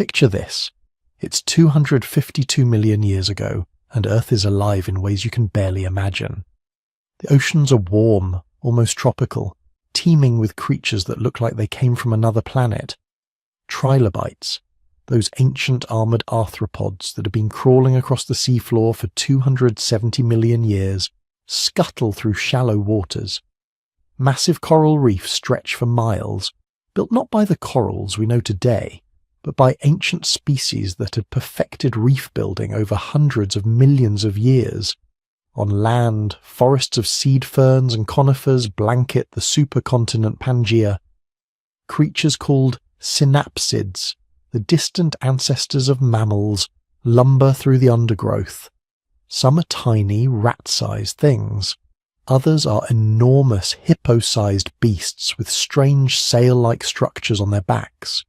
Picture this. It's 252 million years ago, and Earth is alive in ways you can barely imagine. The oceans are warm, almost tropical, teeming with creatures that look like they came from another planet. Trilobites, those ancient armoured arthropods that have been crawling across the seafloor for 270 million years, scuttle through shallow waters. Massive coral reefs stretch for miles, built not by the corals we know today, but by ancient species that had perfected reef building over hundreds of millions of years. On land, forests of seed ferns and conifers blanket the supercontinent Pangaea. Creatures called synapsids, the distant ancestors of mammals, lumber through the undergrowth. Some are tiny, rat-sized things. Others are enormous, hippo-sized beasts with strange sail-like structures on their backs.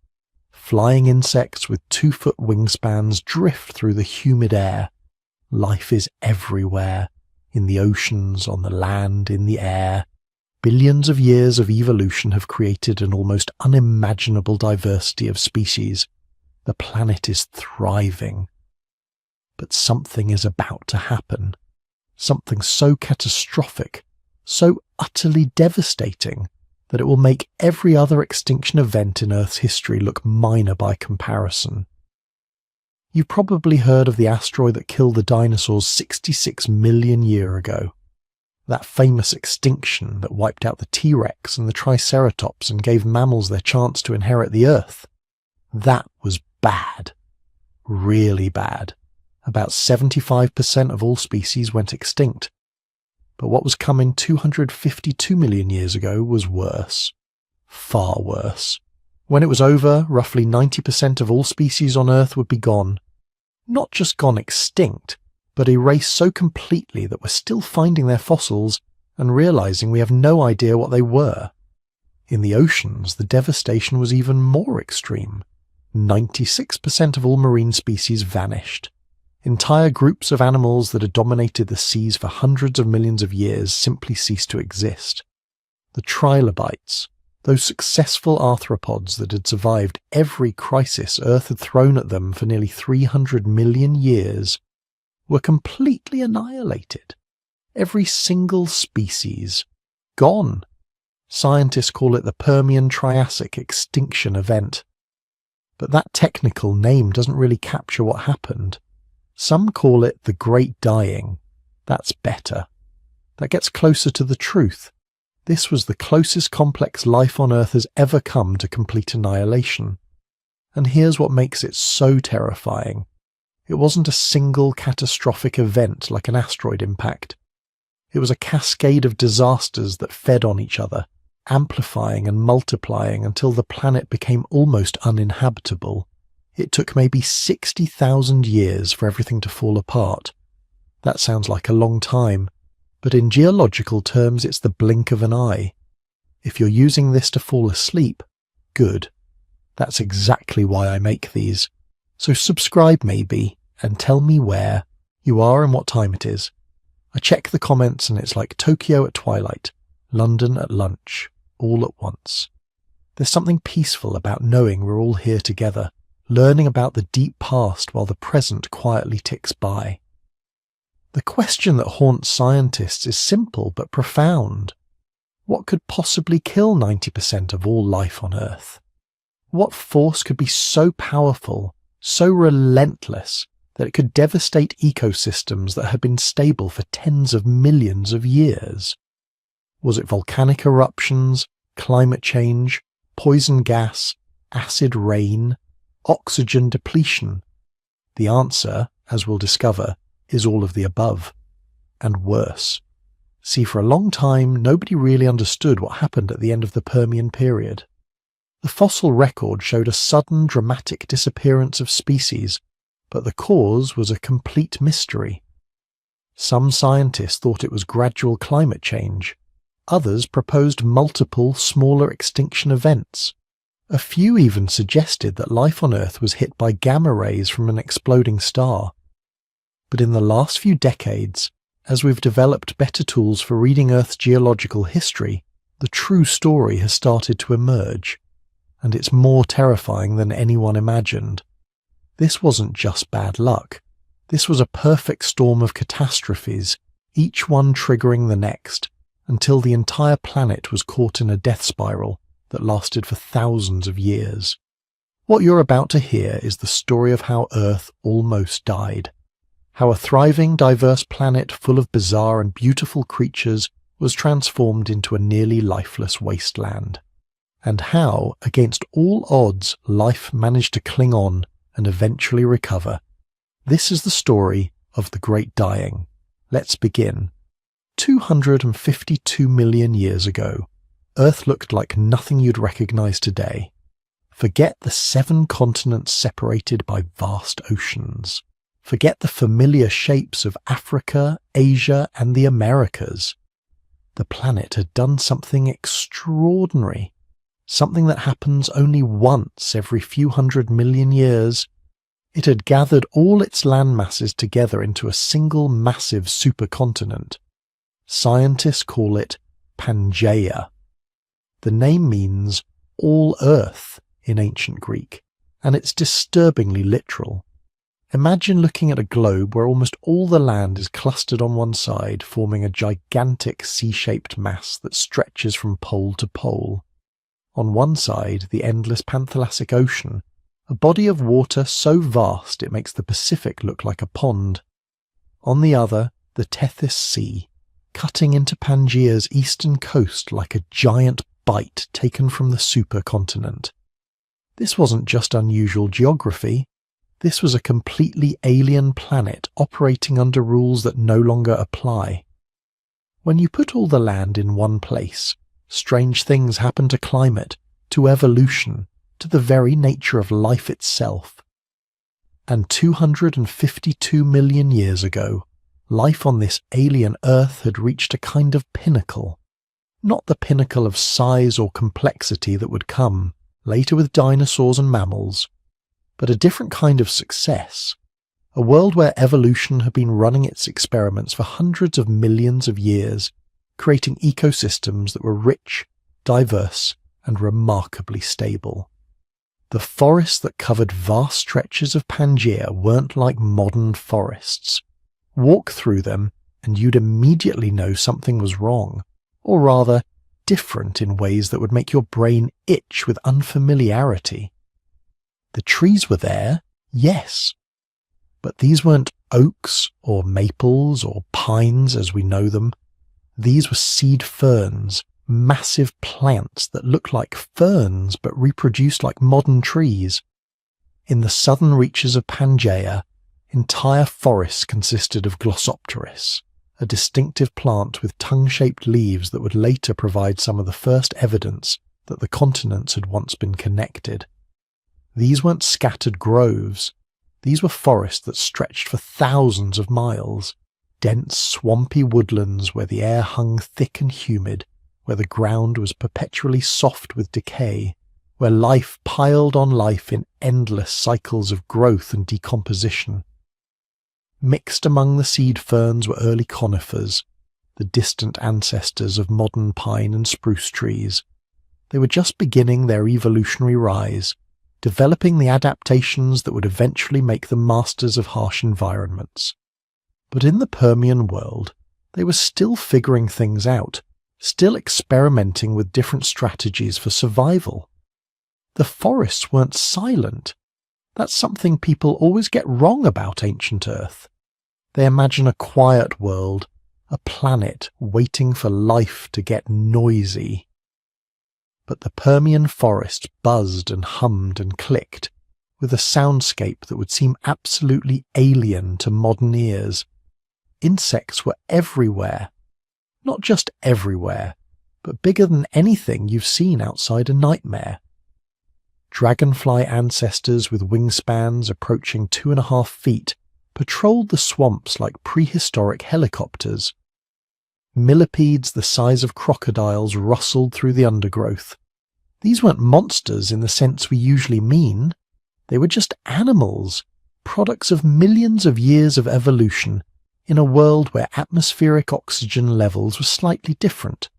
Flying insects with 2-foot wingspans drift through the humid air. Life is everywhere, in the oceans, on the land, in the air. Billions of years of evolution have created an almost unimaginable diversity of species. The planet is thriving. But something is about to happen. Something so catastrophic, so utterly devastating, that it will make every other extinction event in Earth's history look minor by comparison. You've probably heard of the asteroid that killed the dinosaurs 66 million years ago. That famous extinction that wiped out the T-Rex and the Triceratops and gave mammals their chance to inherit the Earth. That was bad. Really bad. About 75% of all species went extinct. But what was coming 252 million years ago was worse. Far worse. When it was over, roughly 90% of all species on Earth would be gone. Not just gone extinct, but erased so completely that we're still finding their fossils and realizing we have no idea what they were. In the oceans, the devastation was even more extreme. 96% of all marine species vanished. Entire groups of animals that had dominated the seas for hundreds of millions of years simply ceased to exist. The trilobites, those successful arthropods that had survived every crisis Earth had thrown at them for nearly 300 million years, were completely annihilated. Every single species. Gone. Scientists call it the Permian-Triassic extinction event. But that technical name doesn't really capture what happened. Some call it the Great Dying. That's better. That gets closer to the truth. This was the closest complex life on Earth has ever come to complete annihilation. And here's what makes it so terrifying. It wasn't a single catastrophic event like an asteroid impact. It was a cascade of disasters that fed on each other, amplifying and multiplying until the planet became almost uninhabitable. It took maybe 60,000 years for everything to fall apart. That sounds like a long time, but in geological terms it's the blink of an eye. If you're using this to fall asleep, good. That's exactly why I make these. So subscribe maybe, and tell me where you are and what time it is. I check the comments and it's like Tokyo at twilight, London at lunch, all at once. There's something peaceful about knowing we're all here together, learning about the deep past while the present quietly ticks by. The question that haunts scientists is simple but profound. What could possibly kill 90% of all life on Earth? What force could be so powerful, so relentless, that it could devastate ecosystems that had been stable for tens of millions of years? Was it volcanic eruptions, climate change, poison gas, acid rain, oxygen depletion? The answer, as we'll discover, is all of the above, and worse. See, for a long time, nobody really understood what happened at the end of the Permian period. The fossil record showed a sudden, dramatic disappearance of species, but the cause was a complete mystery. Some scientists thought it was gradual climate change. Others proposed multiple, smaller extinction events. A few even suggested that life on Earth was hit by gamma rays from an exploding star. But in the last few decades, as we've developed better tools for reading Earth's geological history, the true story has started to emerge, and it's more terrifying than anyone imagined. This wasn't just bad luck. This was a perfect storm of catastrophes, each one triggering the next, until the entire planet was caught in a death spiral that lasted for thousands of years. What you're about to hear is the story of how Earth almost died, how a thriving, diverse planet full of bizarre and beautiful creatures was transformed into a nearly lifeless wasteland, and how, against all odds, life managed to cling on and eventually recover. This is the story of the Great Dying. Let's begin. 252 million years ago, Earth looked like nothing you'd recognize today. Forget the 7 continents separated by vast oceans. Forget the familiar shapes of Africa, Asia, and the Americas. The planet had done something extraordinary, something that happens only once every few 100 million years. It had gathered all its land masses together into a single massive supercontinent. Scientists call it Pangaea. The name means all Earth in ancient Greek, and it's disturbingly literal. Imagine looking at a globe where almost all the land is clustered on one side, forming a gigantic C-shaped mass that stretches from pole to pole. On one side, the endless Panthalassic Ocean, a body of water so vast it makes the Pacific look like a pond. On the other, the Tethys Sea, cutting into Pangaea's eastern coast like a giant bite taken from the supercontinent. This wasn't just unusual geography. This was a completely alien planet operating under rules that no longer apply. When you put all the land in one place, strange things happen to climate, to evolution, to the very nature of life itself. And 252 million years ago, life on this alien Earth had reached a kind of pinnacle. Not the pinnacle of size or complexity that would come later with dinosaurs and mammals, but a different kind of success, a world where evolution had been running its experiments for hundreds of millions of years, creating ecosystems that were rich, diverse, and remarkably stable. The forests that covered vast stretches of Pangaea weren't like modern forests. Walk through them and you'd immediately know something was wrong, or rather, different in ways that would make your brain itch with unfamiliarity. The trees were there, yes, but these weren't oaks or maples or pines as we know them. These were seed ferns, massive plants that looked like ferns but reproduced like modern trees. In the southern reaches of Pangaea, entire forests consisted of Glossopteris, a distinctive plant with tongue-shaped leaves that would later provide some of the first evidence that the continents had once been connected. These weren't scattered groves. These were forests that stretched for thousands of miles, dense, swampy woodlands where the air hung thick and humid, where the ground was perpetually soft with decay, where life piled on life in endless cycles of growth and decomposition. Mixed among the seed ferns were early conifers, the distant ancestors of modern pine and spruce trees. They were just beginning their evolutionary rise, developing the adaptations that would eventually make them masters of harsh environments. But in the Permian world, they were still figuring things out, still experimenting with different strategies for survival. The forests weren't silent. That's something people always get wrong about ancient Earth. They imagine a quiet world, a planet waiting for life to get noisy. But the Permian forest buzzed and hummed and clicked, with a soundscape that would seem absolutely alien to modern ears. Insects were everywhere. Not just everywhere, but bigger than anything you've seen outside a nightmare. Dragonfly ancestors with wingspans approaching 2.5 feet patrolled the swamps like prehistoric helicopters. Millipedes the size of crocodiles rustled through the undergrowth. These weren't monsters in the sense we usually mean. They were just animals, products of millions of years of evolution, in a world where atmospheric oxygen levels were slightly different,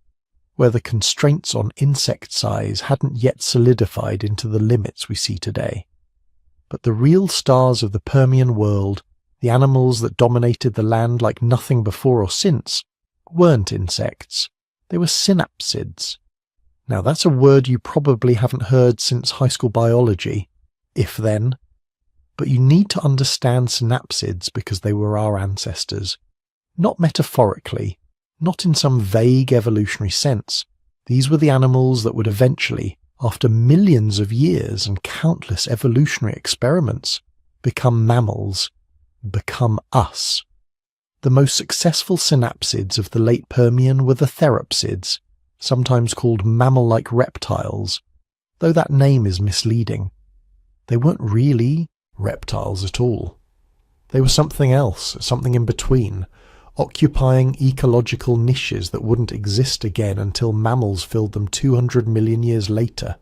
where the constraints on insect size hadn't yet solidified into the limits we see today. But the real stars of the Permian world, the animals that dominated the land like nothing before or since, weren't insects. They were synapsids. Now that's a word you probably haven't heard since high school biology, if then. But you need to understand synapsids because they were our ancestors. Not metaphorically, not in some vague evolutionary sense. These were the animals that would eventually, after millions of years and countless evolutionary experiments, become mammals, become us. The most successful synapsids of the late Permian were the therapsids, sometimes called mammal-like reptiles, though that name is misleading. They weren't really reptiles at all. They were something else, something in between, occupying ecological niches that wouldn't exist again until mammals filled them 200 million years later.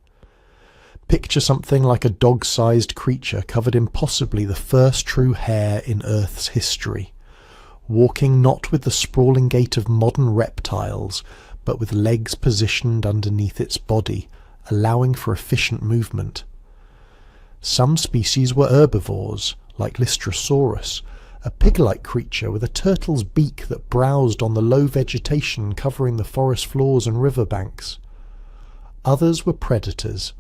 Picture something like a dog-sized creature covered in possibly the first true hair in Earth's history, walking not with the sprawling gait of modern reptiles, but with legs positioned underneath its body, allowing for efficient movement. Some species were herbivores, like Lystrosaurus, a pig-like creature with a turtle's beak that browsed on the low vegetation covering the forest floors and riverbanks. Others were predators,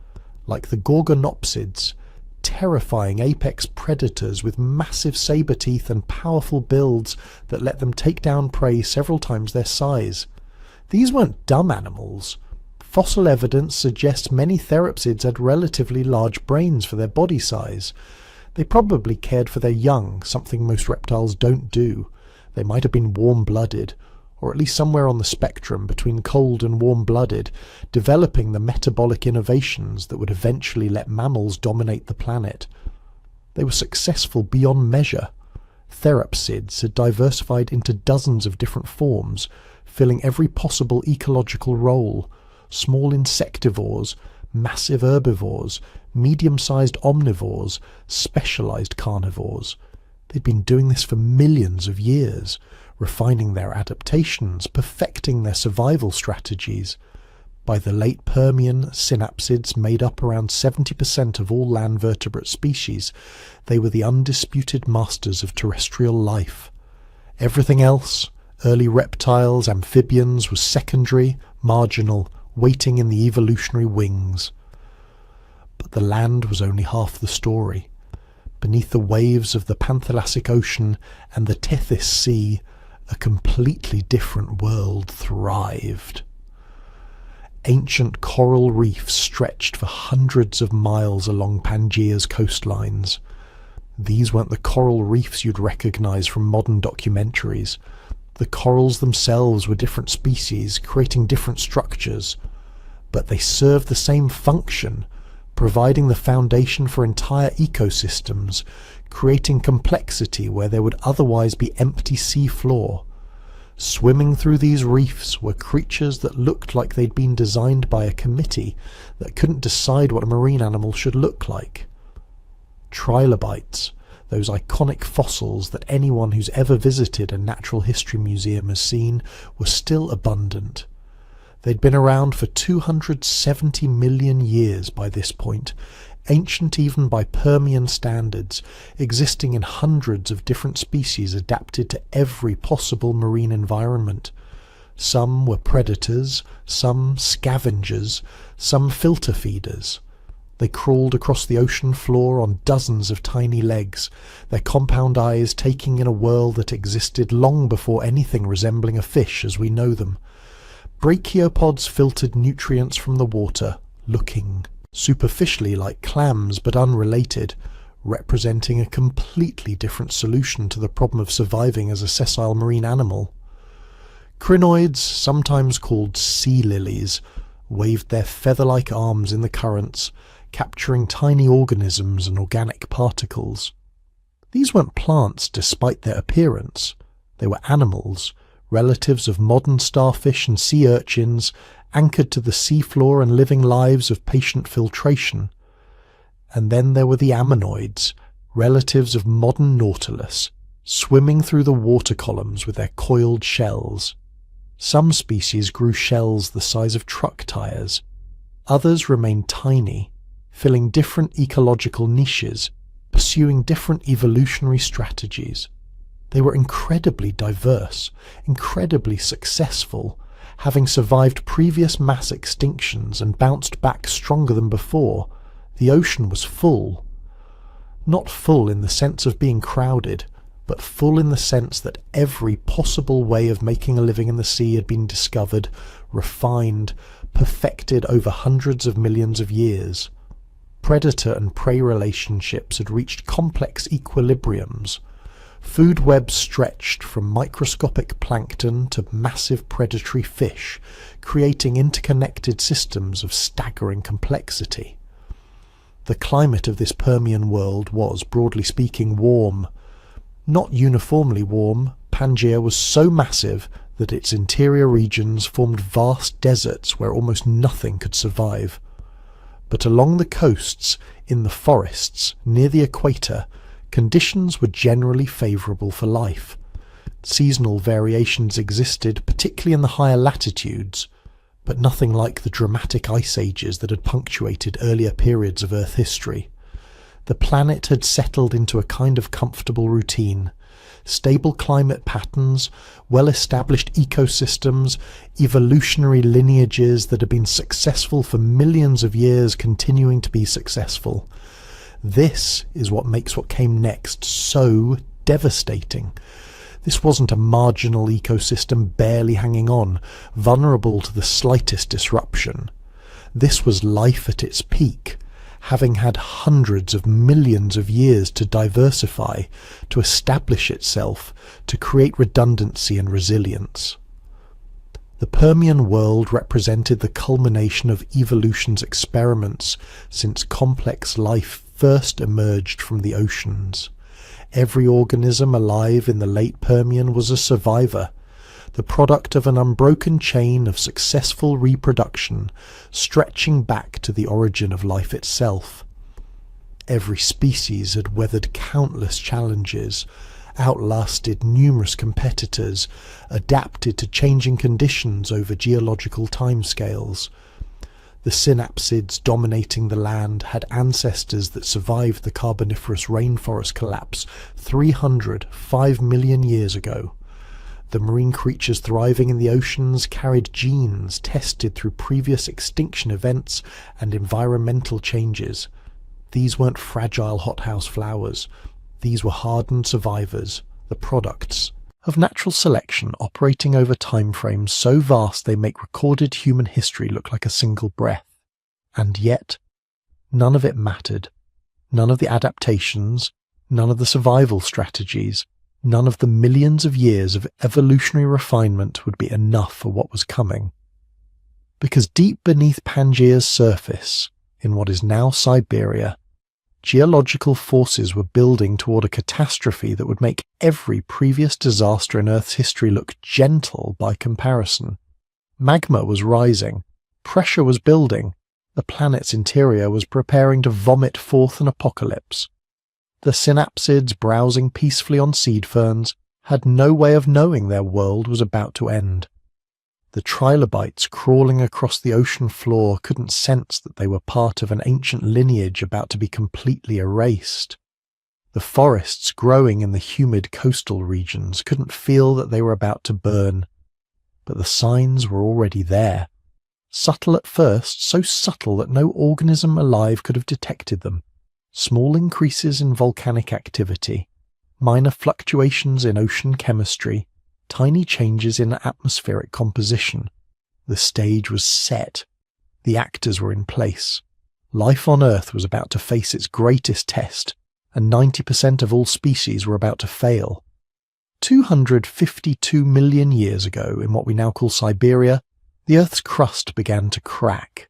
like the Gorgonopsids, terrifying apex predators with massive saber teeth and powerful builds that let them take down prey several times their size. These weren't dumb animals. Fossil evidence suggests many therapsids had relatively large brains for their body size. They probably cared for their young, something most reptiles don't do. They might have been warm-blooded, or at least somewhere on the spectrum between cold and warm-blooded, developing the metabolic innovations that would eventually let mammals dominate the planet. They were successful beyond measure. Therapsids had diversified into dozens of different forms, filling every possible ecological role. Small insectivores, massive herbivores, medium-sized omnivores, specialized carnivores. They'd been doing this for millions of years, refining their adaptations, perfecting their survival strategies. By the late Permian, synapsids made up around 70% of all land vertebrate species. They were the undisputed masters of terrestrial life. Everything else, early reptiles, amphibians, was secondary, marginal, waiting in the evolutionary wings. But the land was only half the story. Beneath the waves of the Panthalassic Ocean and the Tethys Sea, a completely different world thrived. Ancient coral reefs stretched for hundreds of miles along Pangaea's coastlines. These weren't the coral reefs you'd recognize from modern documentaries. The corals themselves were different species, creating different structures, but they served the same function, providing the foundation for entire ecosystems, creating complexity where there would otherwise be empty sea floor. Swimming through these reefs were creatures that looked like they'd been designed by a committee that couldn't decide what a marine animal should look like. Trilobites, those iconic fossils that anyone who's ever visited a natural history museum has seen, were still abundant. They'd been around for 270 million years by this point, ancient even by Permian standards, existing in hundreds of different species adapted to every possible marine environment. Some were predators, some scavengers, some filter feeders. They crawled across the ocean floor on dozens of tiny legs, their compound eyes taking in a world that existed long before anything resembling a fish as we know them. Brachiopods filtered nutrients from the water, looking superficially like clams but unrelated, representing a completely different solution to the problem of surviving as a sessile marine animal. Crinoids, sometimes called sea lilies, waved their feather-like arms in the currents, capturing tiny organisms and organic particles. These weren't plants despite their appearance. They were animals, relatives of modern starfish and sea urchins, anchored to the seafloor and living lives of patient filtration. And then there were the ammonoids, relatives of modern nautilus, swimming through the water columns with their coiled shells. Some species grew shells the size of truck tires. Others remained tiny, filling different ecological niches, pursuing different evolutionary strategies. They were incredibly diverse, incredibly successful, having survived previous mass extinctions and bounced back stronger than before. The ocean was full. Not full in the sense of being crowded, but full in the sense that every possible way of making a living in the sea had been discovered, refined, perfected over hundreds of millions of years. Predator and prey relationships had reached complex equilibriums. Food webs stretched from microscopic plankton to massive predatory fish, creating interconnected systems of staggering complexity. The climate of this Permian world was, broadly speaking, warm. Not uniformly warm, Pangaea was so massive that its interior regions formed vast deserts where almost nothing could survive. But along the coasts, in the forests, near the equator, conditions were generally favourable for life. Seasonal variations existed, particularly in the higher latitudes, but nothing like the dramatic ice ages that had punctuated earlier periods of Earth history. The planet had settled into a kind of comfortable routine. Stable climate patterns, well-established ecosystems, evolutionary lineages that had been successful for millions of years continuing to be successful. This is what makes what came next so devastating. This wasn't a marginal ecosystem barely hanging on, vulnerable to the slightest disruption. This was life at its peak, having had hundreds of millions of years to diversify, to establish itself, to create redundancy and resilience. The Permian world represented the culmination of evolution's experiments since complex life first emerged from the oceans. Every organism alive in the late Permian was a survivor, the product of an unbroken chain of successful reproduction stretching back to the origin of life itself. Every species had weathered countless challenges, outlasted numerous competitors, adapted to changing conditions over geological timescales. The synapsids dominating the land had ancestors that survived the Carboniferous rainforest collapse 305 million years ago. The marine creatures thriving in the oceans carried genes tested through previous extinction events and environmental changes. These weren't fragile hothouse flowers. These were hardened survivors, the products of natural selection operating over timeframes so vast they make recorded human history look like a single breath. And yet, none of it mattered. None of the adaptations, none of the survival strategies, none of the millions of years of evolutionary refinement would be enough for what was coming. Because deep beneath Pangaea's surface, in what is now Siberia, geological forces were building toward a catastrophe that would make every previous disaster in Earth's history look gentle by comparison. Magma was rising, pressure was building, the planet's interior was preparing to vomit forth an apocalypse. The synapsids browsing peacefully on seed ferns had no way of knowing their world was about to end. The trilobites crawling across the ocean floor couldn't sense that they were part of an ancient lineage about to be completely erased. The forests growing in the humid coastal regions couldn't feel that they were about to burn. But the signs were already there. Subtle at first, so subtle that no organism alive could have detected them. Small increases in volcanic activity, minor fluctuations in ocean chemistry, tiny changes in atmospheric composition. The stage was set. The actors were in place. Life on Earth was about to face its greatest test, and 90% of all species were about to fail. 252 million years ago, in what we now call Siberia, the Earth's crust began to crack.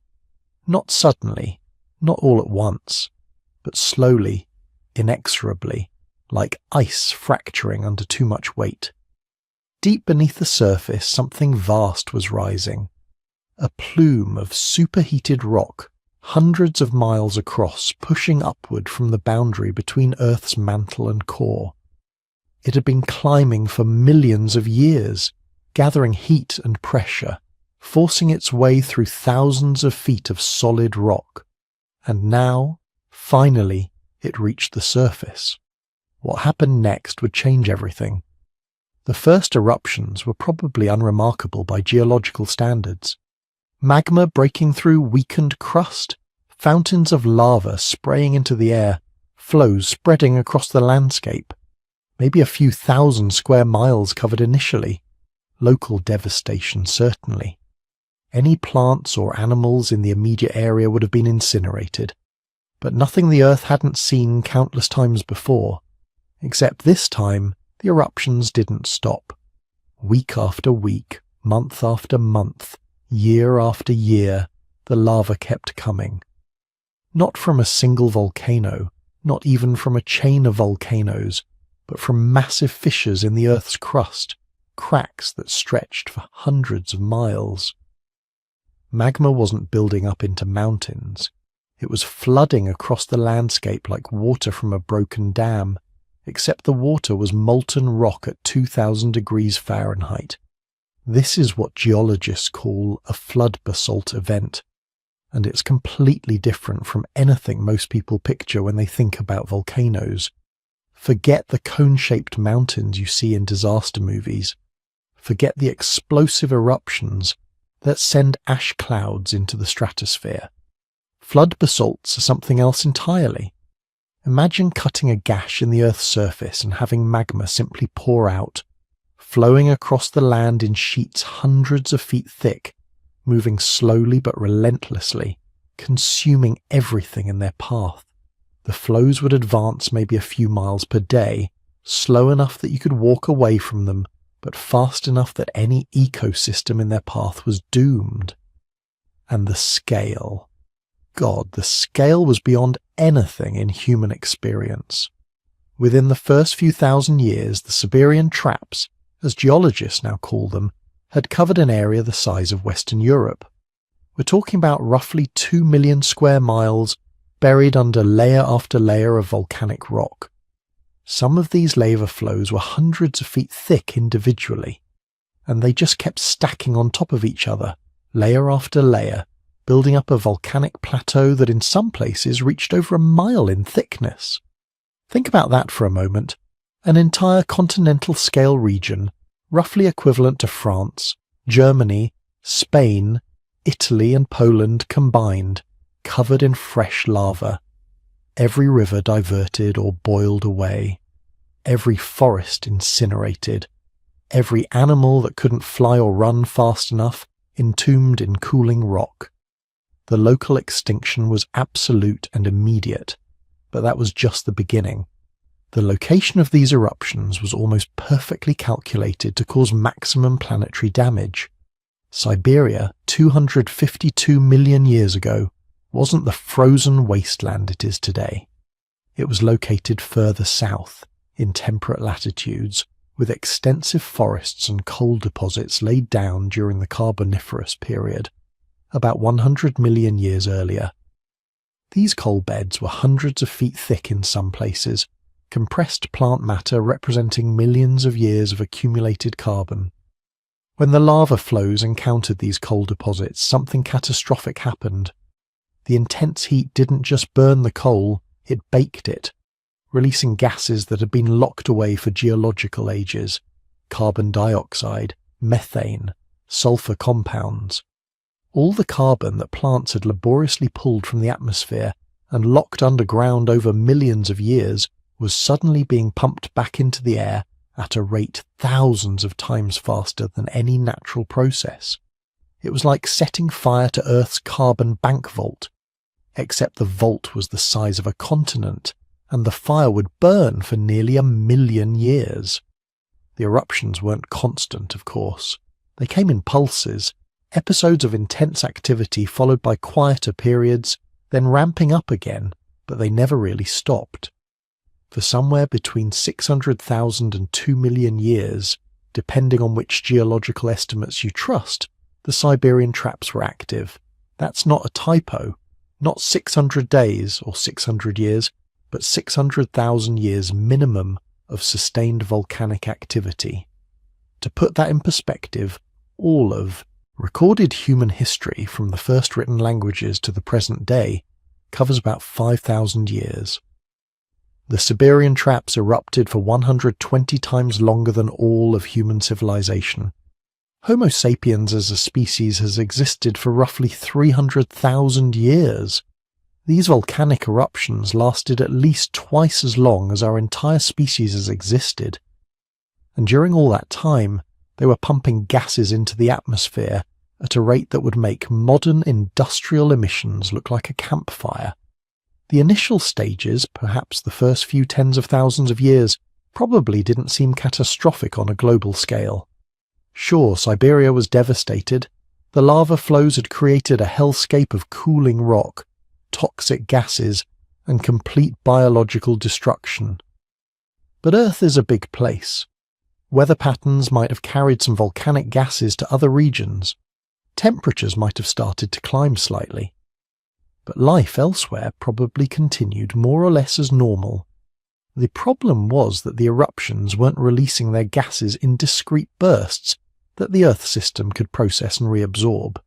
Not suddenly, not all at once, but slowly, inexorably, like ice fracturing under too much weight. Deep beneath the surface, something vast was rising. A plume of superheated rock, hundreds of miles across, pushing upward from the boundary between Earth's mantle and core. It had been climbing for millions of years, gathering heat and pressure, forcing its way through thousands of feet of solid rock. And now, finally, it reached the surface. What happened next would change everything. The first eruptions were probably unremarkable by geological standards. Magma breaking through weakened crust, fountains of lava spraying into the air, flows spreading across the landscape. Maybe a few thousand square miles covered initially. Local devastation, certainly. Any plants or animals in the immediate area would have been incinerated. But nothing the Earth hadn't seen countless times before. Except this time, the eruptions didn't stop. Week after week, month after month, year after year, the lava kept coming. Not from a single volcano, not even from a chain of volcanoes, but from massive fissures in the Earth's crust, cracks that stretched for hundreds of miles. Magma wasn't building up into mountains. It was flooding across the landscape like water from a broken dam, except the water was molten rock at 2000 degrees Fahrenheit. This is what geologists call a flood basalt event, and it's completely different from anything most people picture when they think about volcanoes. Forget the cone-shaped mountains you see in disaster movies. Forget the explosive eruptions that send ash clouds into the stratosphere. Flood basalts are something else entirely. Imagine cutting a gash in the Earth's surface and having magma simply pour out, flowing across the land in sheets hundreds of feet thick, moving slowly but relentlessly, consuming everything in their path. The flows would advance maybe a few miles per day, slow enough that you could walk away from them, but fast enough that any ecosystem in their path was doomed. And the scale. God, the scale was beyond anything in human experience. Within the first few thousand years, the Siberian traps, as geologists now call them, had covered an area the size of Western Europe. We're talking about roughly 2 million square miles buried under layer after layer of volcanic rock. Some of these lava flows were hundreds of feet thick individually, and they just kept stacking on top of each other, layer after layer, building up a volcanic plateau that in some places reached over a mile in thickness. Think about that for a moment. An entire continental-scale region, roughly equivalent to France, Germany, Spain, Italy and Poland combined, covered in fresh lava. Every river diverted or boiled away. Every forest incinerated. Every animal that couldn't fly or run fast enough entombed in cooling rock. The local extinction was absolute and immediate, but that was just the beginning. The location of these eruptions was almost perfectly calculated to cause maximum planetary damage. Siberia, 252 million years ago, wasn't the frozen wasteland it is today. It was located further south, in temperate latitudes, with extensive forests and coal deposits laid down during the Carboniferous period, about 100 million years earlier. These coal beds were hundreds of feet thick in some places, compressed plant matter representing millions of years of accumulated carbon. When the lava flows encountered these coal deposits, something catastrophic happened. The intense heat didn't just burn the coal, it baked it, releasing gases that had been locked away for geological ages: carbon dioxide, methane, sulfur compounds. All the carbon that plants had laboriously pulled from the atmosphere and locked underground over millions of years was suddenly being pumped back into the air at a rate thousands of times faster than any natural process. It was like setting fire to Earth's carbon bank vault, except the vault was the size of a continent, and the fire would burn for nearly 1 million years. The eruptions weren't constant, of course. They came in pulses, episodes of intense activity followed by quieter periods, then ramping up again, but they never really stopped. For somewhere between 600,000 and 2 million years, depending on which geological estimates you trust, the Siberian traps were active. That's not a typo. Not 600 days or 600 years, but 600,000 years minimum of sustained volcanic activity. To put that in perspective, all of recorded human history from the first written languages to the present day covers about 5,000 years. The Siberian traps erupted for 120 times longer than all of human civilization. Homo sapiens as a species has existed for roughly 300,000 years. These volcanic eruptions lasted at least twice as long as our entire species has existed. And during all that time, they were pumping gases into the atmosphere at a rate that would make modern industrial emissions look like a campfire. The initial stages, perhaps the first few tens of thousands of years, probably didn't seem catastrophic on a global scale. Sure, Siberia was devastated. The lava flows had created a hellscape of cooling rock, toxic gases, and complete biological destruction. But Earth is a big place. Weather patterns might have carried some volcanic gases to other regions. Temperatures might have started to climb slightly. But life elsewhere probably continued more or less as normal. The problem was that the eruptions weren't releasing their gases in discrete bursts that the Earth system could process and reabsorb.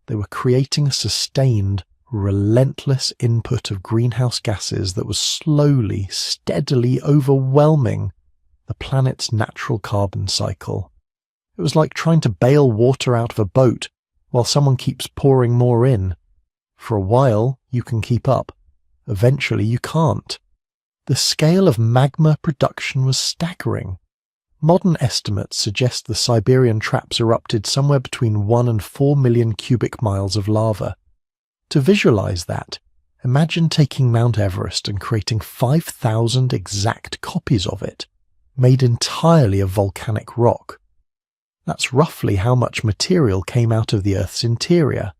They were creating a sustained, relentless input of greenhouse gases that was slowly, steadily overwhelming the planet's natural carbon cycle. It was like trying to bail water out of a boat while someone keeps pouring more in. For a while, you can keep up. Eventually, you can't. The scale of magma production was staggering. Modern estimates suggest the Siberian traps erupted somewhere between 1 and 4 million cubic miles of lava. To visualize that, imagine taking Mount Everest and creating 5,000 exact copies of it, made entirely of volcanic rock. That's roughly how much material came out of the Earth's interior.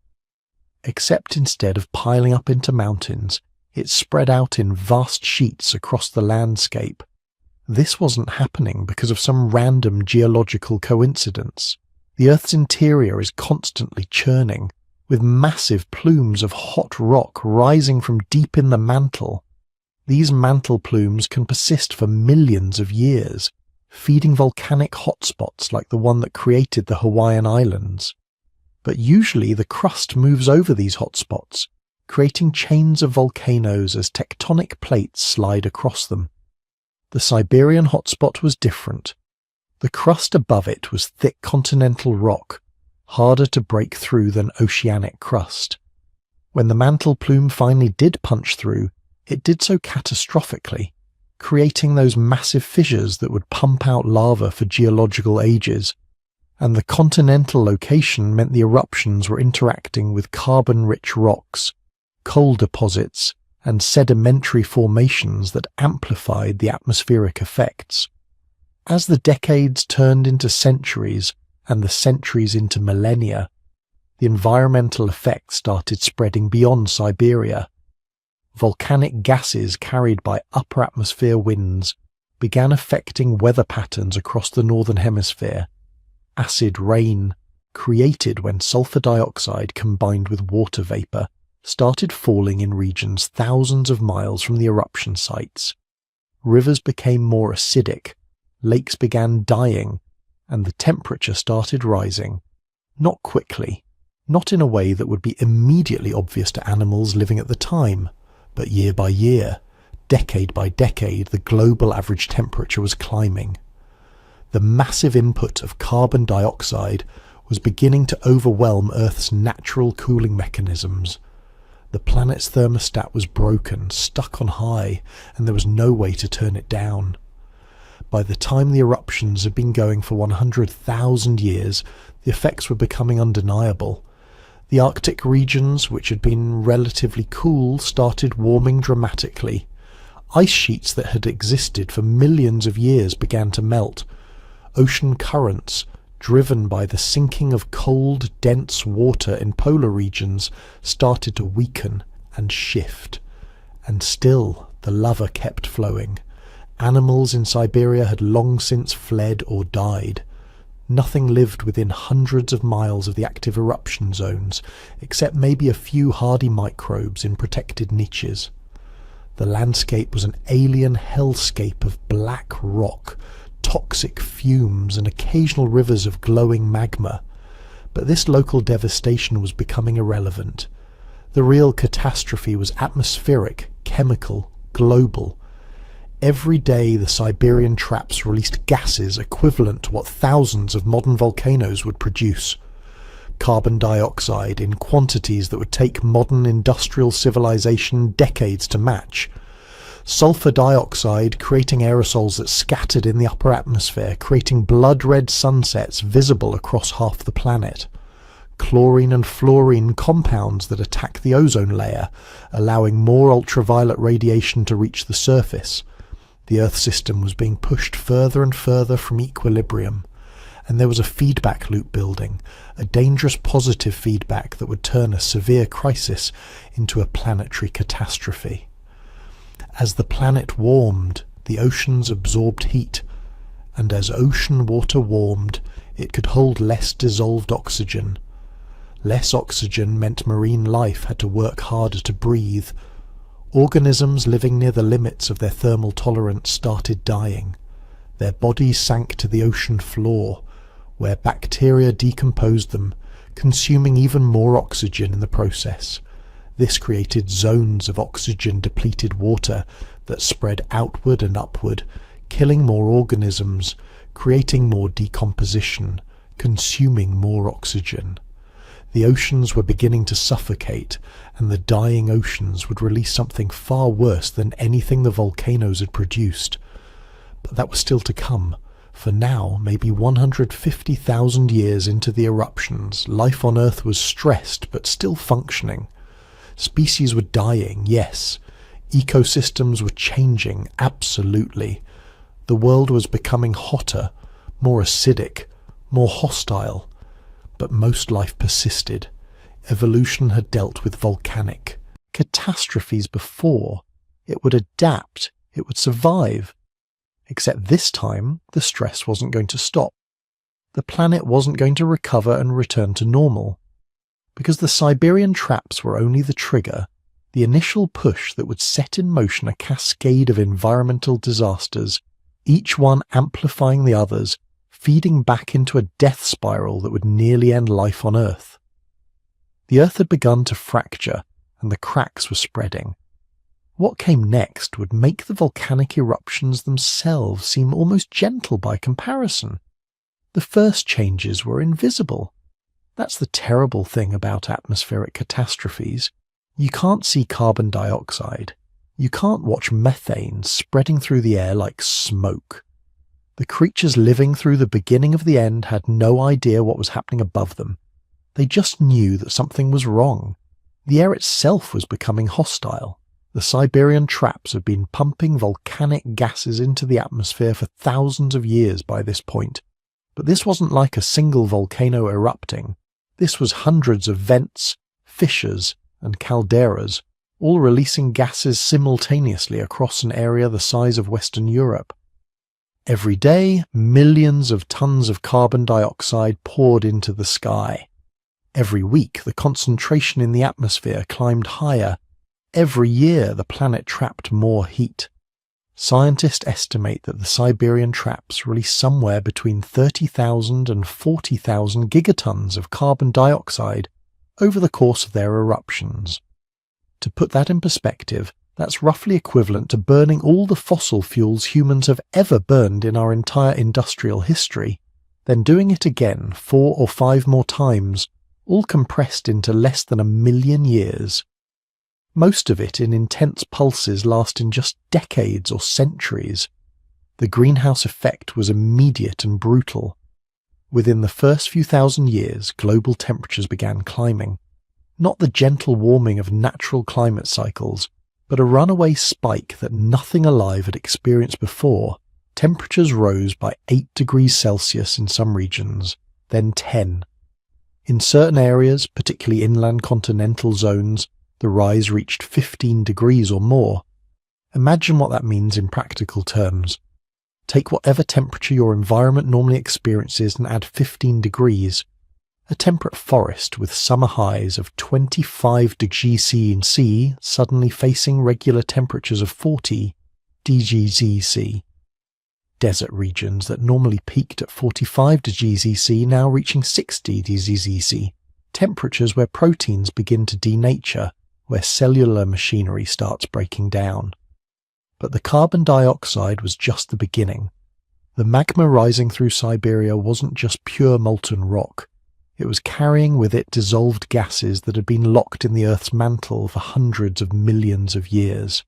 Except instead of piling up into mountains, it spread out in vast sheets across the landscape. This wasn't happening because of some random geological coincidence. The Earth's interior is constantly churning, with massive plumes of hot rock rising from deep in the mantle. These mantle plumes can persist for millions of years, feeding volcanic hotspots like the one that created the Hawaiian Islands. But usually the crust moves over these hotspots, creating chains of volcanoes as tectonic plates slide across them. The Siberian hotspot was different. The crust above it was thick continental rock, harder to break through than oceanic crust. When the mantle plume finally did punch through, it did so catastrophically, creating those massive fissures that would pump out lava for geological ages. And the continental location meant the eruptions were interacting with carbon-rich rocks, coal deposits, and sedimentary formations that amplified the atmospheric effects. As the decades turned into centuries and the centuries into millennia, the environmental effects started spreading beyond Siberia. Volcanic gases carried by upper atmosphere winds began affecting weather patterns across the northern hemisphere. Acid rain, created when sulfur dioxide combined with water vapor, started falling in regions thousands of miles from the eruption sites. Rivers became more acidic, lakes began dying, and the temperature started rising. Not quickly, not in a way that would be immediately obvious to animals living at the time, but year by year, decade by decade, the global average temperature was climbing. The massive input of carbon dioxide was beginning to overwhelm Earth's natural cooling mechanisms. The planet's thermostat was broken, stuck on high, and there was no way to turn it down. By the time the eruptions had been going for 100,000 years, the effects were becoming undeniable. The Arctic regions, which had been relatively cool, started warming dramatically. Ice sheets that had existed for millions of years began to melt. Ocean currents, driven by the sinking of cold, dense water in polar regions, started to weaken and shift. And still the lava kept flowing. Animals in Siberia had long since fled or died. Nothing lived within hundreds of miles of the active eruption zones, except maybe a few hardy microbes in protected niches. The landscape was an alien hellscape of black rock, toxic fumes, and occasional rivers of glowing magma. But this local devastation was becoming irrelevant. The real catastrophe was atmospheric, chemical, global. Every day the Siberian traps released gases equivalent to what thousands of modern volcanoes would produce. Carbon dioxide in quantities that would take modern industrial civilization decades to match. Sulfur dioxide creating aerosols that scattered in the upper atmosphere, creating blood-red sunsets visible across half the planet. Chlorine and fluorine compounds that attack the ozone layer, allowing more ultraviolet radiation to reach the surface. The Earth system was being pushed further and further from equilibrium, and there was a feedback loop building, a dangerous positive feedback that would turn a severe crisis into a planetary catastrophe. As the planet warmed, the oceans absorbed heat, and as ocean water warmed, it could hold less dissolved oxygen. Less oxygen meant marine life had to work harder to breathe. Organisms living near the limits of their thermal tolerance started dying. Their bodies sank to the ocean floor, where bacteria decomposed them, consuming even more oxygen in the process. This created zones of oxygen-depleted water that spread outward and upward, killing more organisms, creating more decomposition, consuming more oxygen. The oceans were beginning to suffocate, and the dying oceans would release something far worse than anything the volcanoes had produced. But that was still to come, for now, maybe 150,000 years into the eruptions, life on Earth was stressed but still functioning. Species were dying, yes. Ecosystems were changing, absolutely. The world was becoming hotter, more acidic, more hostile. But most life persisted. Evolution had dealt with volcanic catastrophes before. It would adapt, it would survive. Except this time, the stress wasn't going to stop. The planet wasn't going to recover and return to normal. Because the Siberian traps were only the trigger, the initial push that would set in motion a cascade of environmental disasters, each one amplifying the others, feeding back into a death spiral that would nearly end life on Earth. The Earth had begun to fracture, and the cracks were spreading. What came next would make the volcanic eruptions themselves seem almost gentle by comparison. The first changes were invisible. That's the terrible thing about atmospheric catastrophes. You can't see carbon dioxide. You can't watch methane spreading through the air like smoke. The creatures living through the beginning of the end had no idea what was happening above them. They just knew that something was wrong. The air itself was becoming hostile. The Siberian traps had been pumping volcanic gases into the atmosphere for thousands of years by this point. But this wasn't like a single volcano erupting. This was hundreds of vents, fissures, and calderas, all releasing gases simultaneously across an area the size of Western Europe. Every day, millions of tons of carbon dioxide poured into the sky. Every week, the concentration in the atmosphere climbed higher. Every year, the planet trapped more heat. Scientists estimate that the Siberian traps release somewhere between 30,000 and 40,000 gigatons of carbon dioxide over the course of their eruptions. To put that in perspective, that's roughly equivalent to burning all the fossil fuels humans have ever burned in our entire industrial history, then doing it again 4 or 5 more times, all compressed into less than 1 million years. Most of it in intense pulses lasting just decades or centuries. The greenhouse effect was immediate and brutal. Within the first few thousand years, global temperatures began climbing. Not the gentle warming of natural climate cycles, but a runaway spike that nothing alive had experienced before. Temperatures rose by 8 degrees Celsius in some regions, then 10. In certain areas, particularly inland continental zones, the rise reached 15 degrees or more. Imagine what that means in practical terms. Take whatever temperature your environment normally experiences and add 15 degrees. A temperate forest with summer highs of 25 degrees C suddenly facing regular temperatures of 40 degrees C. Desert regions that normally peaked at 45 degrees C now reaching 60 degrees C. Temperatures where proteins begin to denature, where cellular machinery starts breaking down. But the carbon dioxide was just the beginning. The magma rising through Siberia wasn't just pure molten rock. It was carrying with it dissolved gases that had been locked in the Earth's mantle for hundreds of millions of years.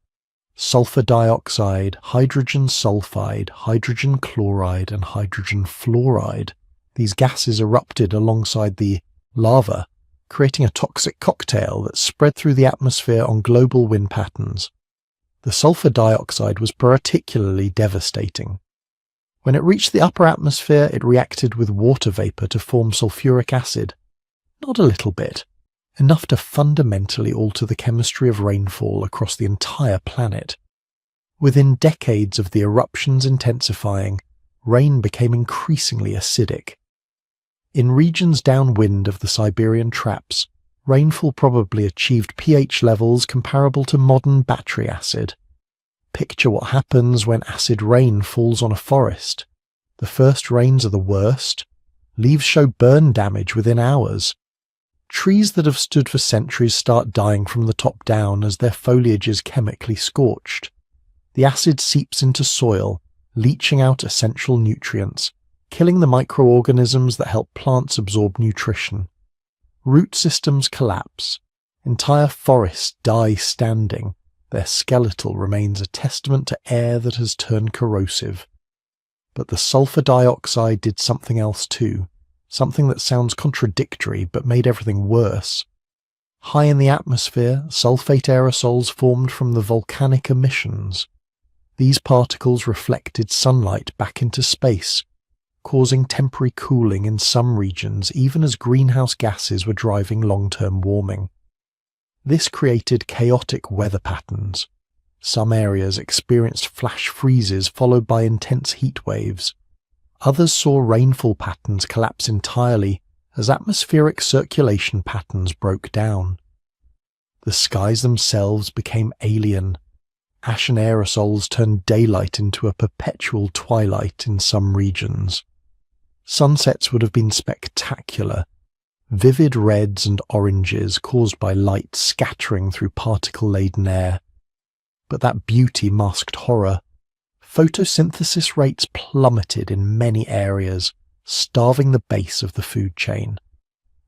Sulfur dioxide, hydrogen sulfide, hydrogen chloride, and hydrogen fluoride. These gases erupted alongside the lava, creating a toxic cocktail that spread through the atmosphere on global wind patterns. The sulfur dioxide was particularly devastating. When it reached the upper atmosphere, it reacted with water vapor to form sulfuric acid. Not a little bit, enough to fundamentally alter the chemistry of rainfall across the entire planet. Within decades of the eruptions intensifying, rain became increasingly acidic. In regions downwind of the Siberian traps, rainfall probably achieved pH levels comparable to modern battery acid. Picture what happens when acid rain falls on a forest. The first rains are the worst. Leaves show burn damage within hours. Trees that have stood for centuries start dying from the top down as their foliage is chemically scorched. The acid seeps into soil, leaching out essential nutrients, killing the microorganisms that help plants absorb nutrition. Root systems collapse. Entire forests die standing. Their skeletal remains a testament to air that has turned corrosive. But the sulfur dioxide did something else too, something that sounds contradictory but made everything worse. High in the atmosphere, sulfate aerosols formed from the volcanic emissions. These particles reflected sunlight back into space, causing temporary cooling in some regions even as greenhouse gases were driving long-term warming. This created chaotic weather patterns. Some areas experienced flash freezes followed by intense heat waves. Others saw rainfall patterns collapse entirely as atmospheric circulation patterns broke down. The skies themselves became alien. Ashen aerosols turned daylight into a perpetual twilight in some regions. Sunsets would have been spectacular. Vivid reds and oranges caused by light scattering through particle-laden air. But that beauty masked horror. Photosynthesis rates plummeted in many areas, starving the base of the food chain.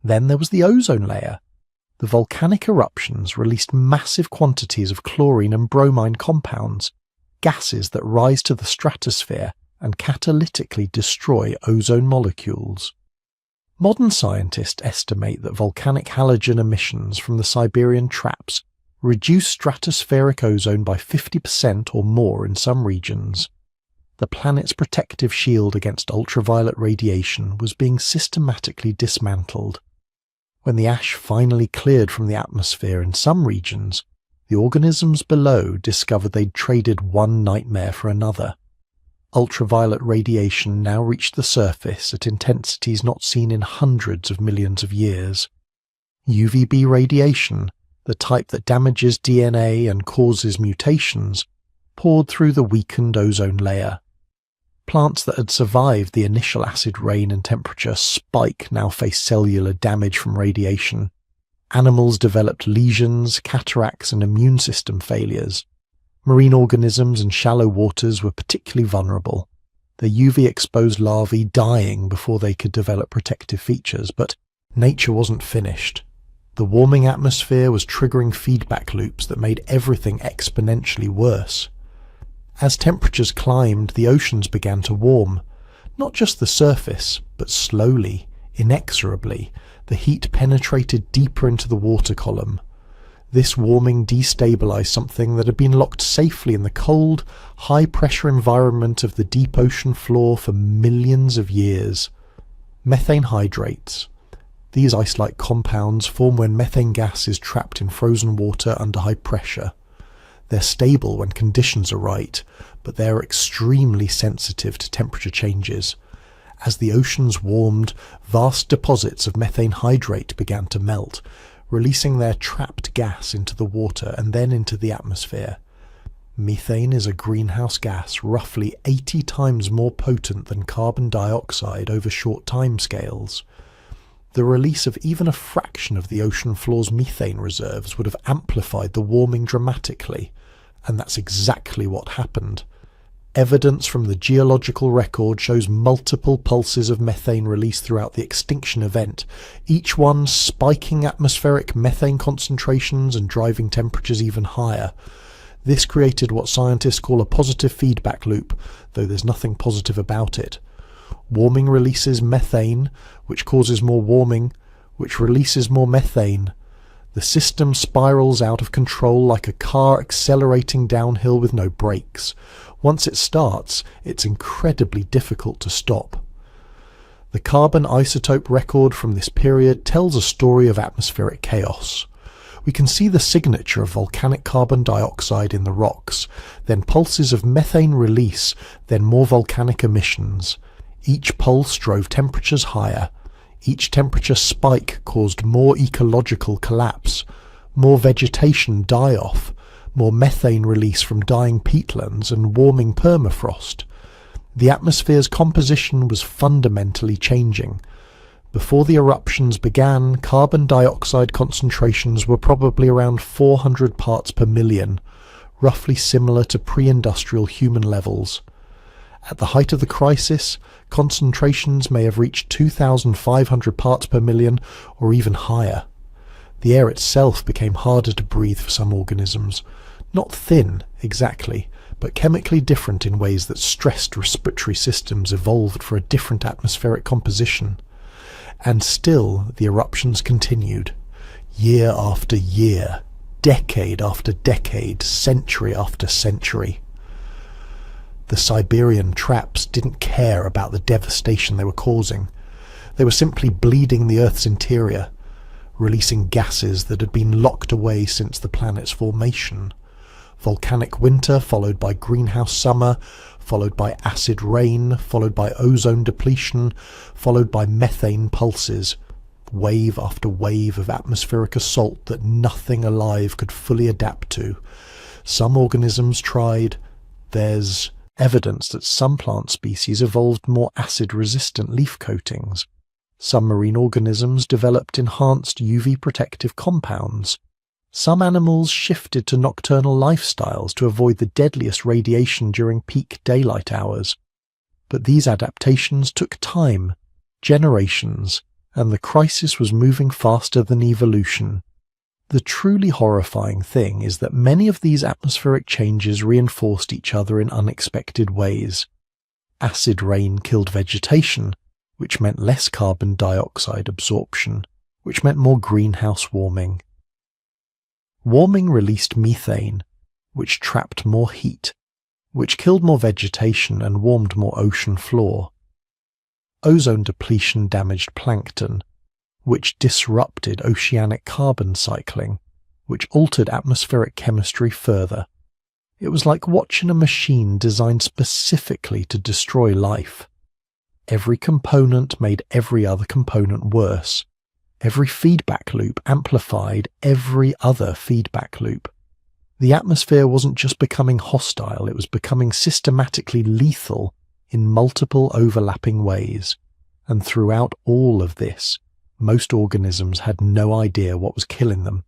Then there was the ozone layer. The volcanic eruptions released massive quantities of chlorine and bromine compounds, gases that rise to the stratosphere and catalytically destroy ozone molecules. Modern scientists estimate that volcanic halogen emissions from the Siberian traps reduce stratospheric ozone by 50% or more in some regions. The planet's protective shield against ultraviolet radiation was being systematically dismantled. When the ash finally cleared from the atmosphere in some regions, the organisms below discovered they'd traded one nightmare for another. Ultraviolet radiation now reached the surface at intensities not seen in hundreds of millions of years. UVB radiation, the type that damages DNA and causes mutations, poured through the weakened ozone layer. Plants that had survived the initial acid rain and temperature spike now faced cellular damage from radiation. Animals developed lesions, cataracts, and immune system failures. Marine organisms in shallow waters were particularly vulnerable, their UV-exposed larvae dying before they could develop protective features, but nature wasn't finished. The warming atmosphere was triggering feedback loops that made everything exponentially worse. As temperatures climbed, the oceans began to warm. Not just the surface, but slowly, inexorably, the heat penetrated deeper into the water column. This warming destabilized something that had been locked safely in the cold, high-pressure environment of the deep ocean floor for millions of years. Methane hydrates. These ice-like compounds form when methane gas is trapped in frozen water under high pressure. They're stable when conditions are right, but they're extremely sensitive to temperature changes. As the oceans warmed, vast deposits of methane hydrate began to melt, releasing their trapped gas into the water and then into the atmosphere. Methane is a greenhouse gas roughly 80 times more potent than carbon dioxide over short timescales. The release of even a fraction of the ocean floor's methane reserves would have amplified the warming dramatically, And that's exactly what happened. Evidence from the geological record shows multiple pulses of methane released throughout the extinction event, each one spiking atmospheric methane concentrations and driving temperatures even higher. This created what scientists call a positive feedback loop, though there's nothing positive about it. Warming releases methane, which causes more warming, which releases more methane. The system spirals out of control like a car accelerating downhill with no brakes. Once it starts, it's incredibly difficult to stop. The carbon isotope record from this period tells a story of atmospheric chaos. We can see the signature of volcanic carbon dioxide in the rocks, then pulses of methane release, then more volcanic emissions. Each pulse drove temperatures higher. Each temperature spike caused more ecological collapse, more vegetation die-off, more methane release from dying peatlands and warming permafrost. The atmosphere's composition was fundamentally changing. Before the eruptions began, carbon dioxide concentrations were probably around 400 parts per million, roughly similar to pre-industrial human levels. At the height of the crisis, concentrations may have reached 2,500 parts per million or even higher. The air itself became harder to breathe for some organisms. Not thin, exactly, but chemically different in ways that stressed respiratory systems evolved for a different atmospheric composition. And still, the eruptions continued. Year after year, decade after decade, century after century. The Siberian traps didn't care about the devastation they were causing. They were simply bleeding the Earth's interior, releasing gases that had been locked away since the planet's formation. Volcanic winter, followed by greenhouse summer, followed by acid rain, followed by ozone depletion, followed by methane pulses. Wave after wave of atmospheric assault that nothing alive could fully adapt to. Some organisms tried. There's evidence that some plant species evolved more acid-resistant leaf coatings. Some marine organisms developed enhanced UV protective compounds. Some animals shifted to nocturnal lifestyles to avoid the deadliest radiation during peak daylight hours. But these adaptations took time, generations, and the crisis was moving faster than evolution. The truly horrifying thing is that many of these atmospheric changes reinforced each other in unexpected ways. Acid rain killed vegetation, which meant less carbon dioxide absorption, which meant more greenhouse warming. Warming released methane, which trapped more heat, which killed more vegetation and warmed more ocean floor. Ozone depletion damaged plankton, which disrupted oceanic carbon cycling, which altered atmospheric chemistry further. It was like watching a machine designed specifically to destroy life. Every component made every other component worse. Every feedback loop amplified every other feedback loop. The atmosphere wasn't just becoming hostile, it was becoming systematically lethal in multiple overlapping ways. And throughout all of this, most organisms had no idea what was killing them.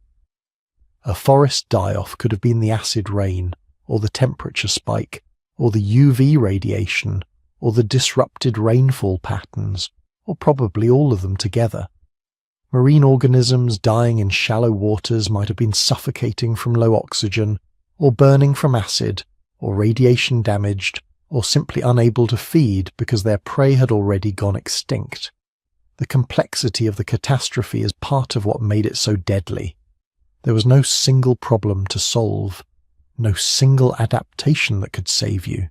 A forest die-off could have been the acid rain, or the temperature spike, or the UV radiation, or the disrupted rainfall patterns, or probably all of them together. Marine organisms dying in shallow waters might have been suffocating from low oxygen, or burning from acid, or radiation damaged, or simply unable to feed because their prey had already gone extinct. The complexity of the catastrophe is part of what made it so deadly. There was no single problem to solve, no single adaptation that could save you.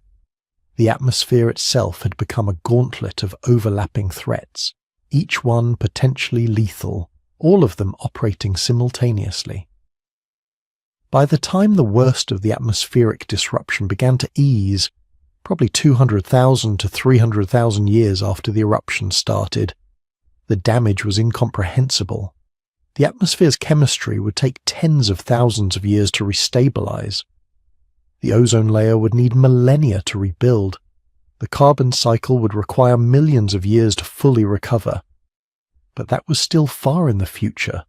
The atmosphere itself had become a gauntlet of overlapping threats, each one potentially lethal, all of them operating simultaneously. By the time the worst of the atmospheric disruption began to ease, probably 200,000 to 300,000 years after the eruption started, the damage was incomprehensible. The atmosphere's chemistry would take tens of thousands of years to restabilize. The ozone layer would need millennia to rebuild. The carbon cycle would require millions of years to fully recover. But that was still far in the future.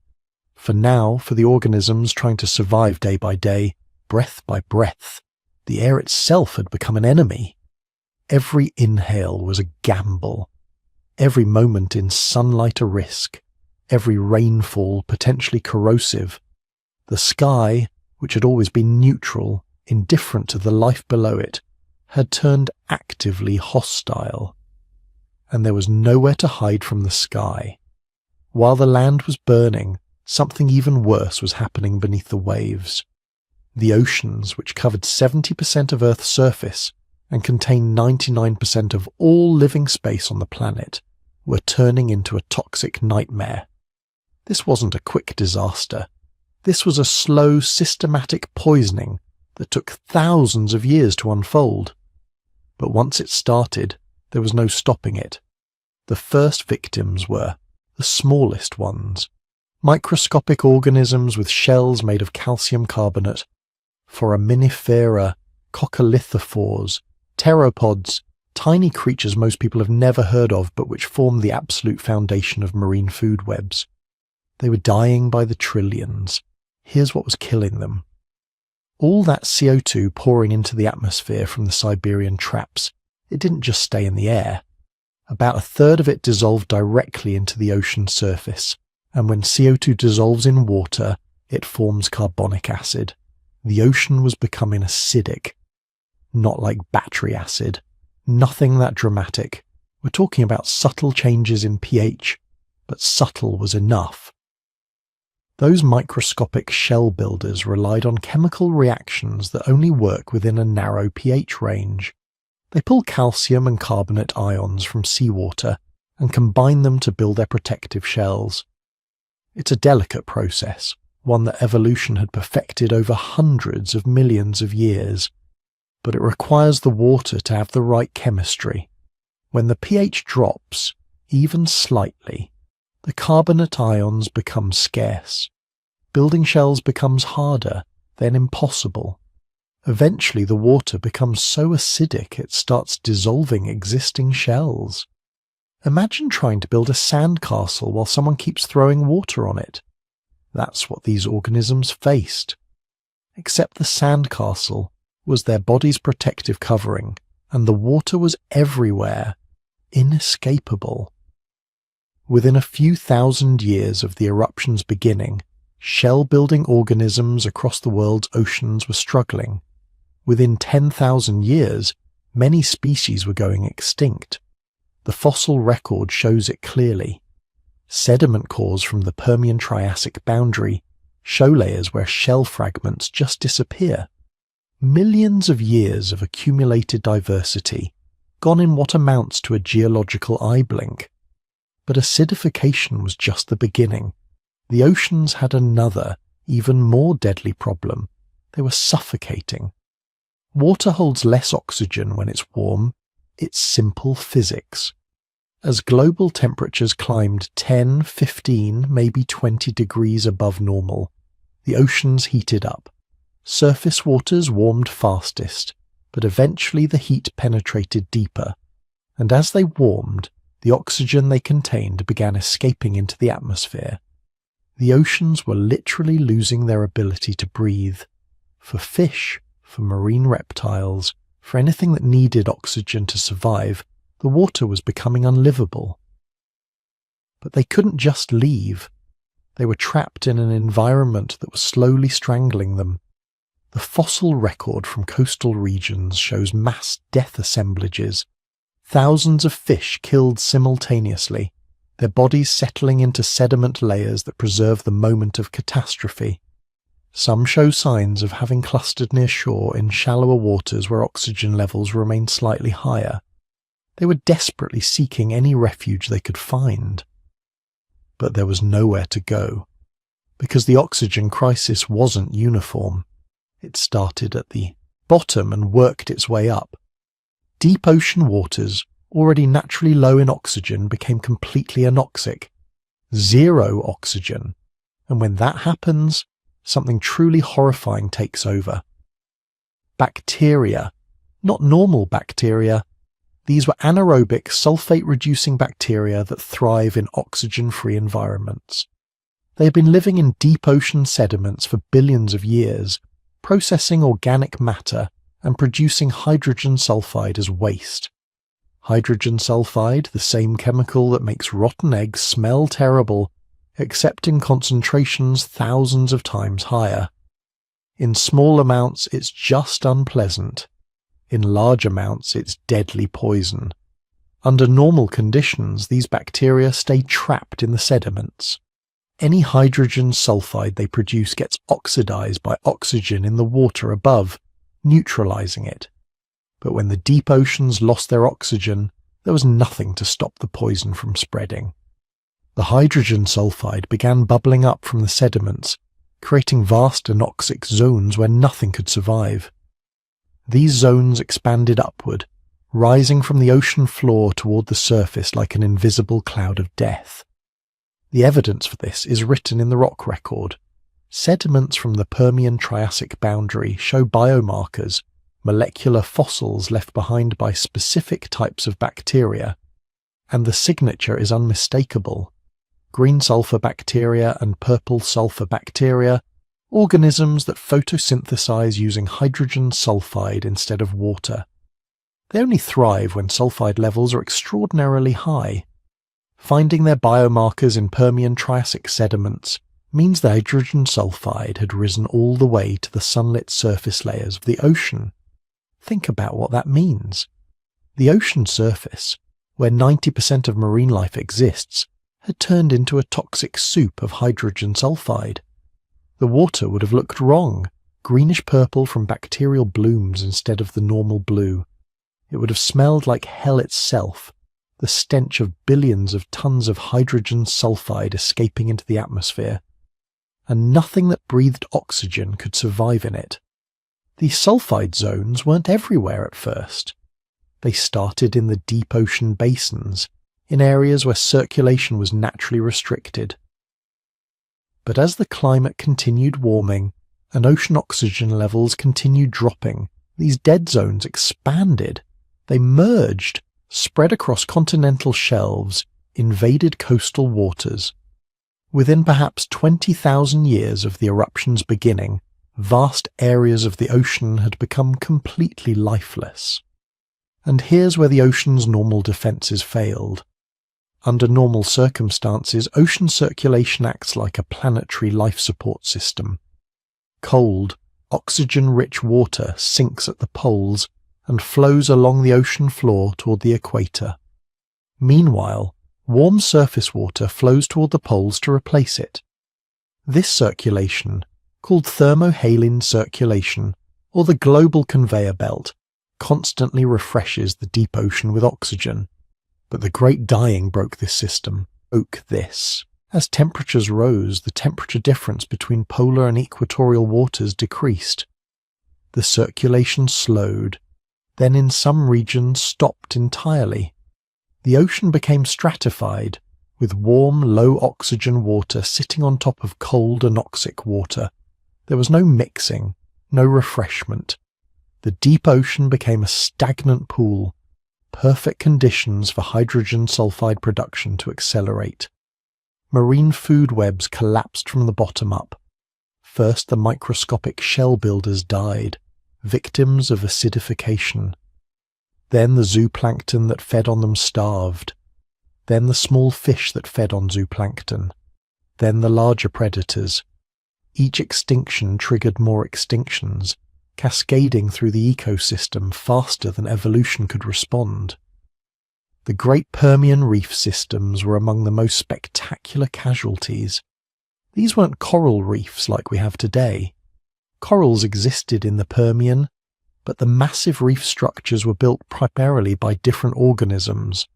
For now, for the organisms trying to survive day by day, breath by breath. The air itself had become an enemy. Every inhale was a gamble. Every moment in sunlight a risk. Every rainfall potentially corrosive. The sky, which had always been neutral, indifferent to the life below it, had turned actively hostile. And there was nowhere to hide from the sky. While the land was burning, something even worse was happening beneath the waves. The oceans, which covered 70% of Earth's surface and contained 99% of all living space on the planet, were turning into a toxic nightmare. This wasn't a quick disaster. This was a slow, systematic poisoning that took thousands of years to unfold. But once it started, there was no stopping it. The first victims were the smallest ones, microscopic organisms with shells made of calcium carbonate, foraminifera, coccolithophores, pteropods, tiny creatures most people have never heard of but which form the absolute foundation of marine food webs. They were dying by the trillions. Here's what was killing them. All that CO2 pouring into the atmosphere from the Siberian traps, it didn't just stay in the air. About a third of it dissolved directly into the ocean surface, and when CO2 dissolves in water, it forms carbonic acid. The ocean was becoming acidic. Not like battery acid. Nothing that dramatic. We're talking about subtle changes in pH, but subtle was enough. Those microscopic shell builders relied on chemical reactions that only work within a narrow pH range. They pull calcium and carbonate ions from seawater and combine them to build their protective shells. It's a delicate process, one that evolution had perfected over hundreds of millions of years, but it requires the water to have the right chemistry. When the pH drops, even slightly, the carbonate ions become scarce. Building shells becomes harder, then impossible. Eventually the water becomes so acidic it starts dissolving existing shells. Imagine trying to build a sandcastle while someone keeps throwing water on it. That's what these organisms faced. Except the sandcastle was their body's protective covering, and the water was everywhere, inescapable. Within a few thousand years of the eruption's beginning, shell-building organisms across the world's oceans were struggling. Within 10,000 years, many species were going extinct. The fossil record shows it clearly. Sediment cores from the Permian-Triassic boundary show layers where shell fragments just disappear. Millions of years of accumulated diversity, gone in what amounts to a geological eye blink. But acidification was just the beginning. The oceans had another, even more deadly problem. They were suffocating. Water holds less oxygen when it's warm. It's simple physics. As global temperatures climbed 10, 15, maybe 20 degrees above normal, the oceans heated up. Surface waters warmed fastest, but eventually the heat penetrated deeper, and as they warmed, the oxygen they contained began escaping into the atmosphere. The oceans were literally losing their ability to breathe. For fish, for marine reptiles, for anything that needed oxygen to survive, the water was becoming unlivable. But they couldn't just leave. They were trapped in an environment that was slowly strangling them. The fossil record from coastal regions shows mass death assemblages. Thousands of fish killed simultaneously, their bodies settling into sediment layers that preserve the moment of catastrophe. Some show signs of having clustered near shore in shallower waters where oxygen levels remain slightly higher. They were desperately seeking any refuge they could find. But there was nowhere to go, because the oxygen crisis wasn't uniform. It started at the bottom and worked its way up. Deep ocean waters, already naturally low in oxygen, became completely anoxic. Zero oxygen. And when that happens, something truly horrifying takes over. Bacteria. Not normal bacteria. These were anaerobic, sulfate-reducing bacteria that thrive in oxygen-free environments. They had been living in deep ocean sediments for billions of years, processing organic matter and producing hydrogen sulfide as waste. Hydrogen sulfide, the same chemical that makes rotten eggs smell terrible, except in concentrations thousands of times higher. In small amounts, it's just unpleasant. In large amounts, it's deadly poison. Under normal conditions, these bacteria stay trapped in the sediments. Any hydrogen sulfide they produce gets oxidized by oxygen in the water above, neutralizing it. But when the deep oceans lost their oxygen, there was nothing to stop the poison from spreading. The hydrogen sulfide began bubbling up from the sediments, creating vast anoxic zones where nothing could survive. These zones expanded upward, rising from the ocean floor toward the surface like an invisible cloud of death. The evidence for this is written in the rock record. Sediments from the Permian-Triassic boundary show biomarkers, molecular fossils left behind by specific types of bacteria, and the signature is unmistakable. Green sulfur bacteria and purple sulfur bacteria, organisms that photosynthesize using hydrogen sulfide instead of water. They only thrive when sulfide levels are extraordinarily high. Finding their biomarkers in Permian-Triassic sediments means the hydrogen sulfide had risen all the way to the sunlit surface layers of the ocean. Think about what that means. The ocean surface, where 90% of marine life exists, had turned into a toxic soup of hydrogen sulfide. The water would have looked wrong, greenish-purple from bacterial blooms instead of the normal blue. It would have smelled like hell itself, the stench of billions of tons of hydrogen sulfide escaping into the atmosphere. And nothing that breathed oxygen could survive in it. These sulfide zones weren't everywhere at first. They started in the deep ocean basins, in areas where circulation was naturally restricted. But as the climate continued warming and ocean oxygen levels continued dropping, these dead zones expanded. They merged, spread across continental shelves, invaded coastal waters. Within perhaps 20,000 years of the eruption's beginning, vast areas of the ocean had become completely lifeless. And here's where the ocean's normal defenses failed. Under normal circumstances, ocean circulation acts like a planetary life support system. Cold, oxygen-rich water sinks at the poles and flows along the ocean floor toward the equator. Meanwhile, warm surface water flows toward the poles to replace it. This circulation, called thermohaline circulation, or the global conveyor belt, constantly refreshes the deep ocean with oxygen. But the Great Dying broke this system, broke this. As temperatures rose, the temperature difference between polar and equatorial waters decreased. The circulation slowed, then in some regions stopped entirely. The ocean became stratified, with warm, low-oxygen water sitting on top of cold, anoxic water. There was no mixing, no refreshment. The deep ocean became a stagnant pool, perfect conditions for hydrogen sulfide production to accelerate. Marine food webs collapsed from the bottom up. First, the microscopic shell builders died, victims of acidification. Then the zooplankton that fed on them starved. Then the small fish that fed on zooplankton. Then the larger predators. Each extinction triggered more extinctions, cascading through the ecosystem faster than evolution could respond. The Great Permian reef systems were among the most spectacular casualties. These weren't coral reefs like we have today. Corals existed in the Permian, but the massive reef structures were built primarily by different organisms.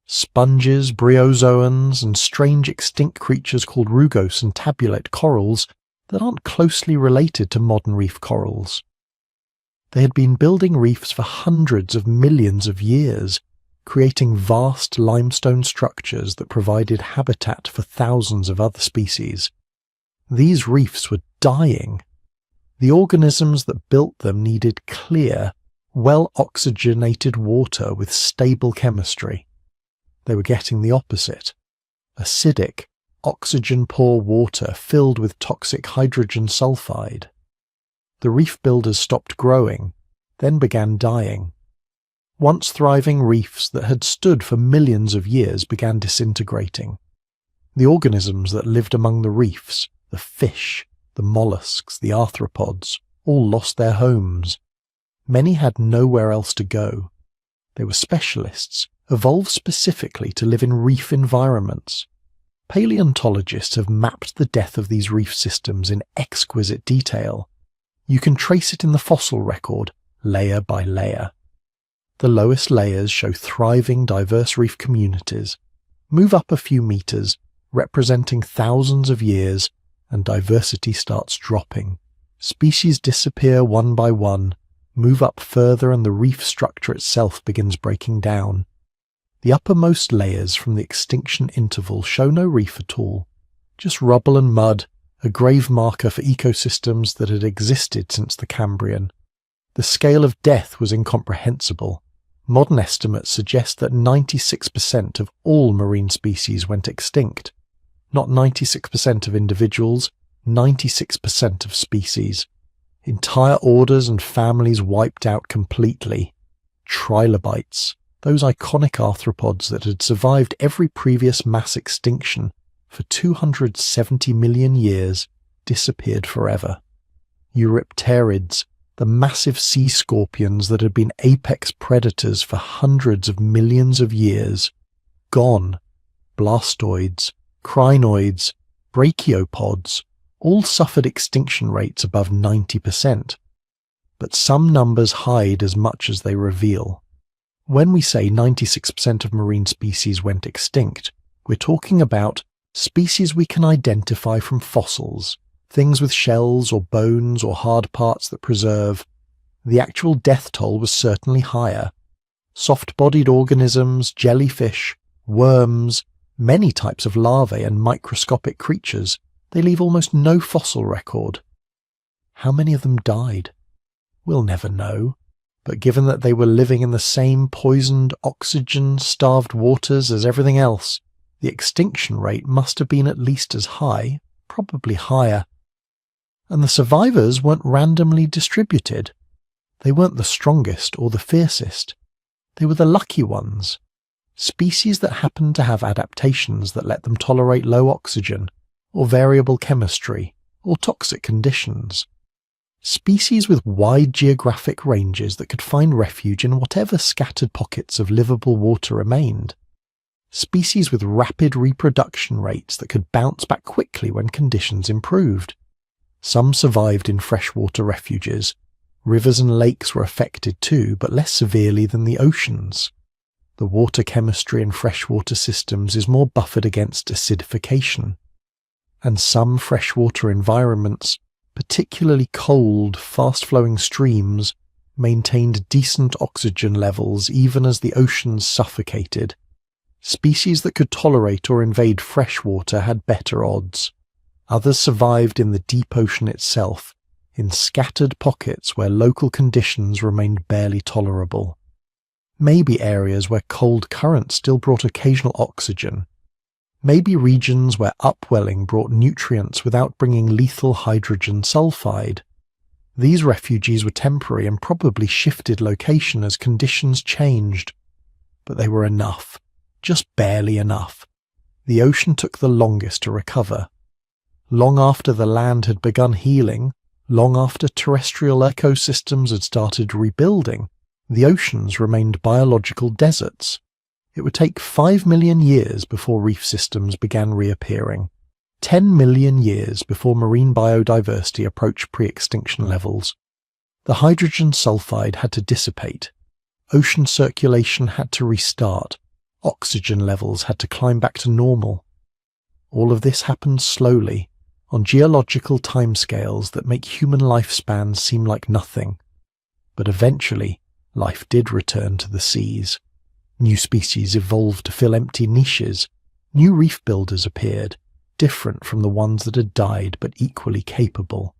Sponges, bryozoans, and strange extinct creatures called rugose and tabulate corals that aren't closely related to modern reef corals. They had been building reefs for hundreds of millions of years, creating vast limestone structures that provided habitat for thousands of other species. These reefs were dying. The organisms that built them needed clear, well-oxygenated water with stable chemistry. They were getting the opposite. Acidic, oxygen-poor water filled with toxic hydrogen sulfide. The reef builders stopped growing, then began dying. Once thriving reefs that had stood for millions of years began disintegrating. The organisms that lived among the reefs, the fish, the mollusks, the arthropods, all lost their homes. Many had nowhere else to go. They were specialists, evolved specifically to live in reef environments. Paleontologists have mapped the death of these reef systems in exquisite detail. You can trace it in the fossil record, layer by layer. The lowest layers show thriving, diverse reef communities. Move up a few meters, representing thousands of years, and diversity starts dropping. Species disappear one by one. Move up further and the reef structure itself begins breaking down. The uppermost layers from the extinction interval show no reef at all, just rubble and mud, a grave marker for ecosystems that had existed since the Cambrian. The scale of death was incomprehensible. Modern estimates suggest that 96% of all marine species went extinct. Not 96% of individuals, 96% of species. Entire orders and families wiped out completely. Trilobites, those iconic arthropods that had survived every previous mass extinction for 270 million years, disappeared forever. Eurypterids, the massive sea scorpions that had been apex predators for hundreds of millions of years, gone. Blastoids, crinoids, brachiopods, all suffered extinction rates above 90%. But some numbers hide as much as they reveal. When we say 96% of marine species went extinct, we're talking about species we can identify from fossils, things with shells or bones or hard parts that preserve. The actual death toll was certainly higher. Soft-bodied organisms, jellyfish, worms, many types of larvae and microscopic creatures, they leave almost no fossil record. How many of them died? We'll never know, but given that they were living in the same poisoned, oxygen-starved waters as everything else, the extinction rate must have been at least as high, probably higher. And the survivors weren't randomly distributed. They weren't the strongest or the fiercest. They were the lucky ones. Species that happened to have adaptations that let them tolerate low oxygen, or variable chemistry, or toxic conditions. Species with wide geographic ranges that could find refuge in whatever scattered pockets of livable water remained. Species with rapid reproduction rates that could bounce back quickly when conditions improved. Some survived in freshwater refuges. Rivers and lakes were affected too, but less severely than the oceans. The water chemistry in freshwater systems is more buffered against acidification. And some freshwater environments, particularly cold, fast-flowing streams, maintained decent oxygen levels even as the oceans suffocated. Species that could tolerate or invade freshwater had better odds. Others survived in the deep ocean itself, in scattered pockets where local conditions remained barely tolerable. Maybe areas where cold currents still brought occasional oxygen. Maybe regions where upwelling brought nutrients without bringing lethal hydrogen sulfide. These refuges were temporary and probably shifted location as conditions changed. But they were enough, just barely enough. The ocean took the longest to recover. Long after the land had begun healing, long after terrestrial ecosystems had started rebuilding, the oceans remained biological deserts. It would take 5 million years before reef systems began reappearing, 10 million years before marine biodiversity approached pre-extinction levels. The hydrogen sulfide had to dissipate, ocean circulation had to restart, oxygen levels had to climb back to normal. All of this happened slowly, on geological timescales that make human lifespans seem like nothing. But eventually, life did return to the seas. New species evolved to fill empty niches. New reef builders appeared, different from the ones that had died but equally capable.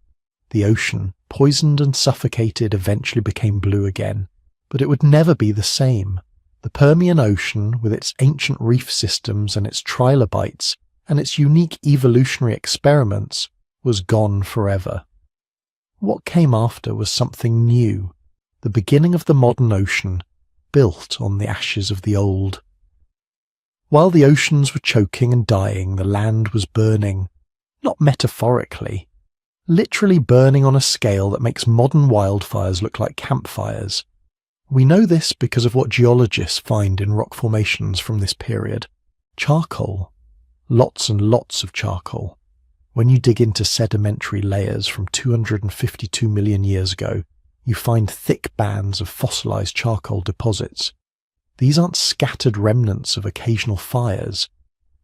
The ocean, poisoned and suffocated, eventually became blue again. But it would never be the same. The Permian Ocean, with its ancient reef systems and its trilobites, and its unique evolutionary experiments, was gone forever. What came after was something new, the beginning of the modern ocean, built on the ashes of the old. While the oceans were choking and dying, the land was burning, not metaphorically, literally burning on a scale that makes modern wildfires look like campfires. We know this because of what geologists find in rock formations from this period. Charcoal. Lots and lots of charcoal. When you dig into sedimentary layers from 252 million years ago, you find thick bands of fossilized charcoal deposits. These aren't scattered remnants of occasional fires.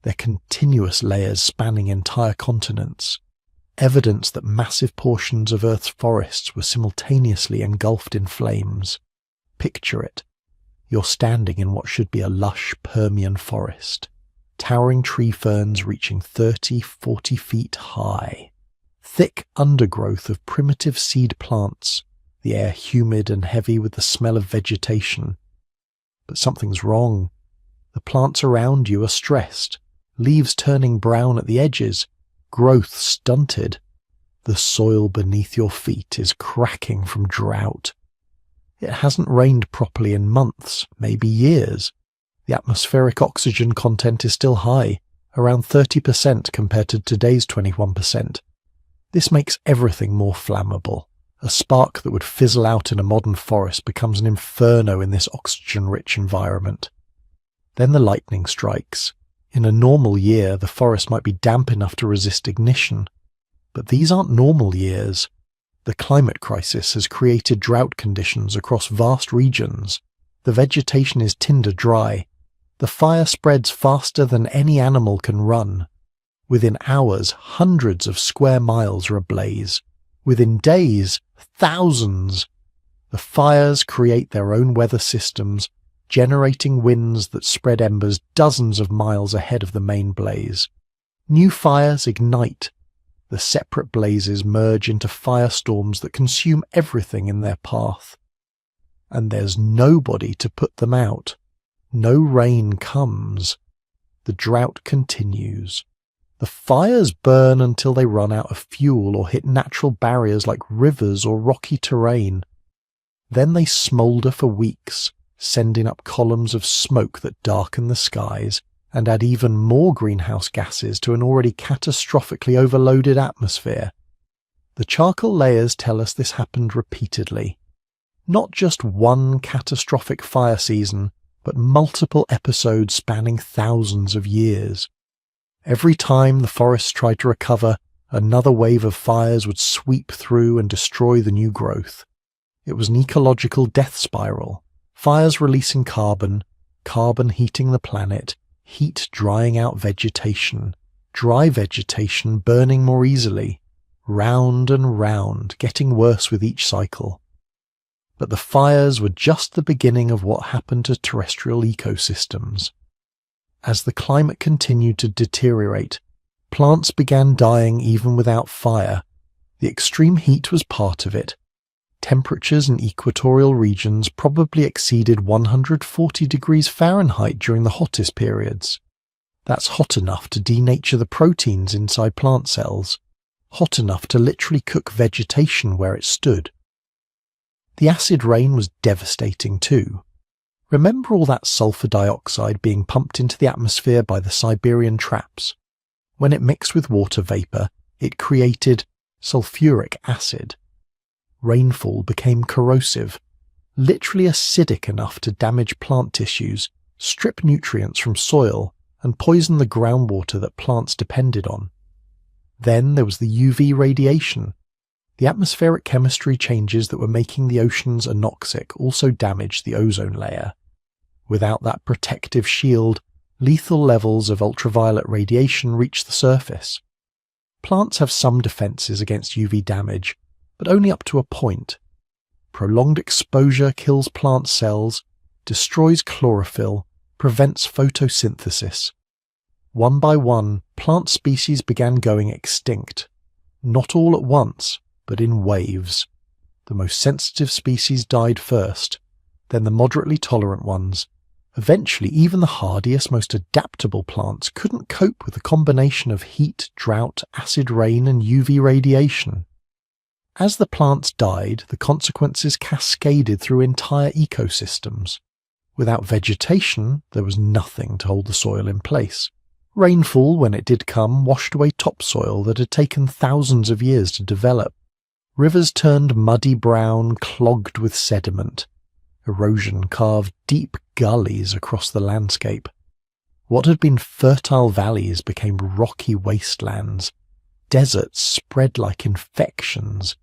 They're continuous layers spanning entire continents. Evidence that massive portions of Earth's forests were simultaneously engulfed in flames. Picture it. You're standing in what should be a lush Permian forest. Towering tree ferns reaching 30, 40 feet high. Thick undergrowth of primitive seed plants, the air humid and heavy with the smell of vegetation. But something's wrong. The plants around you are stressed, leaves turning brown at the edges, growth stunted. The soil beneath your feet is cracking from drought. It hasn't rained properly in months, maybe years. The atmospheric oxygen content is still high, around 30% compared to today's 21%. This makes everything more flammable. A spark that would fizzle out in a modern forest becomes an inferno in this oxygen-rich environment. Then the lightning strikes. In a normal year, the forest might be damp enough to resist ignition. But these aren't normal years. The climate crisis has created drought conditions across vast regions. The vegetation is tinder dry. The fire spreads faster than any animal can run. Within hours, hundreds of square miles are ablaze. Within days, thousands. The fires create their own weather systems, generating winds that spread embers dozens of miles ahead of the main blaze. New fires ignite. The separate blazes merge into firestorms that consume everything in their path. And there's nobody to put them out. No rain comes. The drought continues. The fires burn until they run out of fuel or hit natural barriers like rivers or rocky terrain. Then they smoulder for weeks, sending up columns of smoke that darken the skies and add even more greenhouse gases to an already catastrophically overloaded atmosphere. The charcoal layers tell us this happened repeatedly. Not just one catastrophic fire season, but multiple episodes spanning thousands of years. Every time the forests tried to recover, another wave of fires would sweep through and destroy the new growth. It was an ecological death spiral. Fires releasing carbon, carbon heating the planet, heat drying out vegetation, dry vegetation burning more easily, round and round, getting worse with each cycle. But the fires were just the beginning of what happened to terrestrial ecosystems. As the climate continued to deteriorate, plants began dying even without fire. The extreme heat was part of it. Temperatures in equatorial regions probably exceeded 140 degrees Fahrenheit during the hottest periods. That's hot enough to denature the proteins inside plant cells, hot enough to literally cook vegetation where it stood. The acid rain was devastating too. Remember all that sulfur dioxide being pumped into the atmosphere by the Siberian traps? When it mixed with water vapor, it created sulfuric acid. Rainfall became corrosive, literally acidic enough to damage plant tissues, strip nutrients from soil, and poison the groundwater that plants depended on. Then there was the UV radiation. The atmospheric chemistry changes that were making the oceans anoxic also damaged the ozone layer. Without that protective shield, lethal levels of ultraviolet radiation reach the surface. Plants have some defenses against UV damage, but only up to a point. Prolonged exposure kills plant cells, destroys chlorophyll, prevents photosynthesis. One by one, plant species began going extinct. Not all at once, but in waves. The most sensitive species died first, then the moderately tolerant ones. Eventually, even the hardiest, most adaptable plants couldn't cope with the combination of heat, drought, acid rain, and UV radiation. As the plants died, the consequences cascaded through entire ecosystems. Without vegetation, there was nothing to hold the soil in place. Rainfall, when it did come, washed away topsoil that had taken thousands of years to develop. Rivers turned muddy brown, clogged with sediment. Erosion carved deep gullies across the landscape. What had been fertile valleys became rocky wastelands. Deserts spread like infections.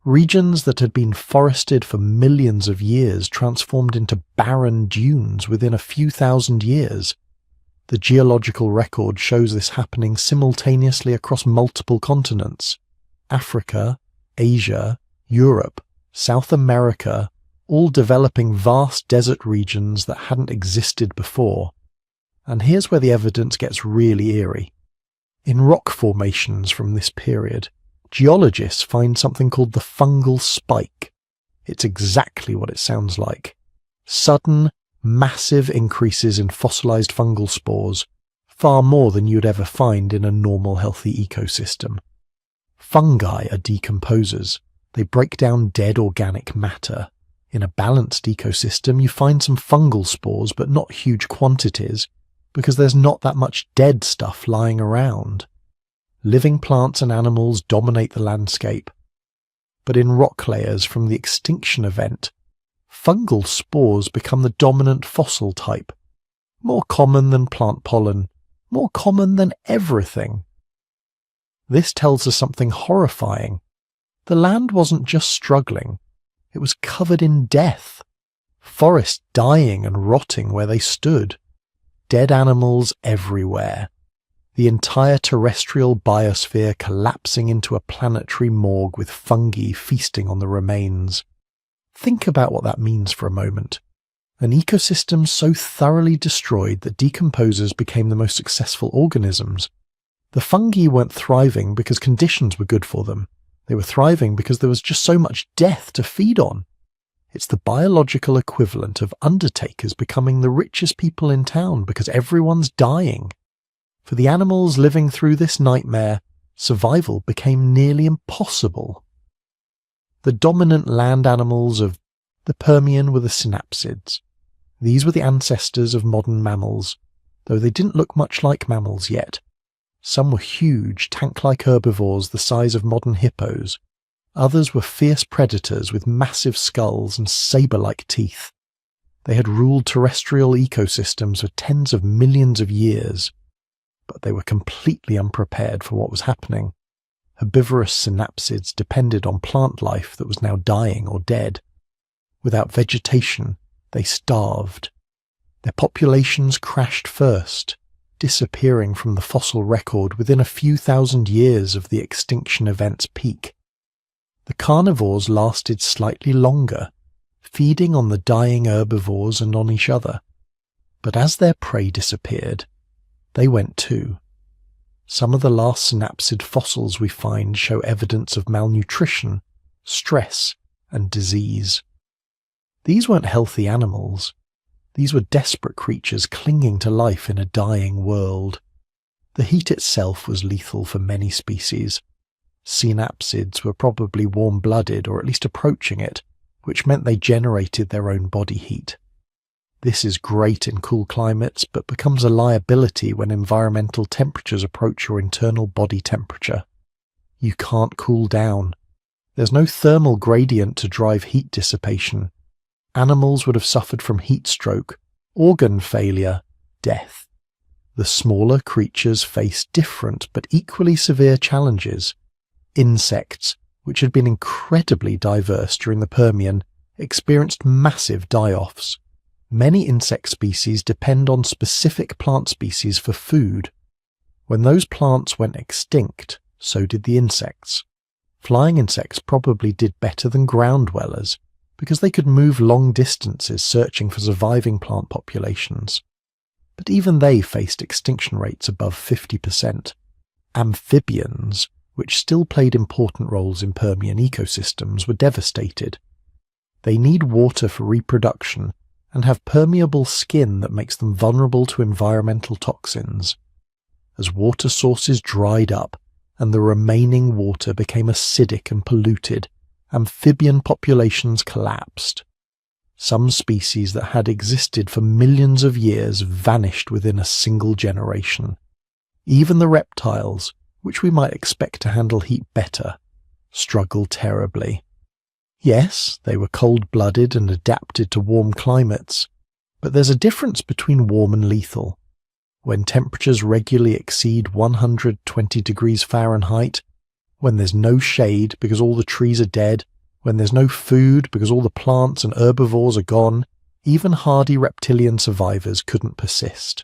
Regions that had been forested for millions of years transformed into barren dunes within a few thousand years. The geological record shows this happening simultaneously across multiple continents. Africa, Asia, Europe, South America, all developing vast desert regions that hadn't existed before. And here's where the evidence gets really eerie. In rock formations from this period, geologists find something called the fungal spike. It's exactly what it sounds like. Sudden, massive increases in fossilized fungal spores, far more than you'd ever find in a normal healthy ecosystem. Fungi are decomposers. They break down dead organic matter. In a balanced ecosystem, you find some fungal spores, but not huge quantities, because there's not that much dead stuff lying around. Living plants and animals dominate the landscape. But in rock layers from the extinction event, fungal spores become the dominant fossil type. More common than plant pollen, more common than everything. This tells us something horrifying. The land wasn't just struggling, it was covered in death. Forests dying and rotting where they stood. Dead animals everywhere. The entire terrestrial biosphere collapsing into a planetary morgue with fungi feasting on the remains. Think about what that means for a moment. An ecosystem so thoroughly destroyed that decomposers became the most successful organisms. The fungi weren't thriving because conditions were good for them. They were thriving because there was just so much death to feed on. It's the biological equivalent of undertakers becoming the richest people in town because everyone's dying. For the animals living through this nightmare, survival became nearly impossible. The dominant land animals of the Permian were the synapsids. These were the ancestors of modern mammals, though they didn't look much like mammals yet. Some were huge, tank-like herbivores the size of modern hippos. Others were fierce predators with massive skulls and saber-like teeth. They had ruled terrestrial ecosystems for tens of millions of years, but they were completely unprepared for what was happening. Herbivorous synapsids depended on plant life that was now dying or dead. Without vegetation, they starved. Their populations crashed first, disappearing from the fossil record within a few thousand years of the extinction event's peak. The carnivores lasted slightly longer, feeding on the dying herbivores and on each other. But as their prey disappeared, they went too. Some of the last synapsid fossils we find show evidence of malnutrition, stress, and disease. These weren't healthy animals. These were desperate creatures clinging to life in a dying world. The heat itself was lethal for many species. Synapsids were probably warm-blooded or at least approaching it, which meant they generated their own body heat. This is great in cool climates, but becomes a liability when environmental temperatures approach your internal body temperature. You can't cool down. There's no thermal gradient to drive heat dissipation. Animals would have suffered from heat stroke, organ failure, death. The smaller creatures faced different but equally severe challenges. Insects, which had been incredibly diverse during the Permian, experienced massive die-offs. Many insect species depend on specific plant species for food. When those plants went extinct, so did the insects. Flying insects probably did better than ground dwellers, because they could move long distances searching for surviving plant populations. But even they faced extinction rates above 50%. Amphibians, which still played important roles in Permian ecosystems, were devastated. They need water for reproduction and have permeable skin that makes them vulnerable to environmental toxins. As water sources dried up and the remaining water became acidic and polluted, amphibian populations collapsed. Some species that had existed for millions of years vanished within a single generation. Even the reptiles, which we might expect to handle heat better, struggled terribly. Yes, they were cold-blooded and adapted to warm climates, but there's a difference between warm and lethal. When temperatures regularly exceed 120 degrees Fahrenheit, when there's no shade because all the trees are dead, when there's no food because all the plants and herbivores are gone, even hardy reptilian survivors couldn't persist.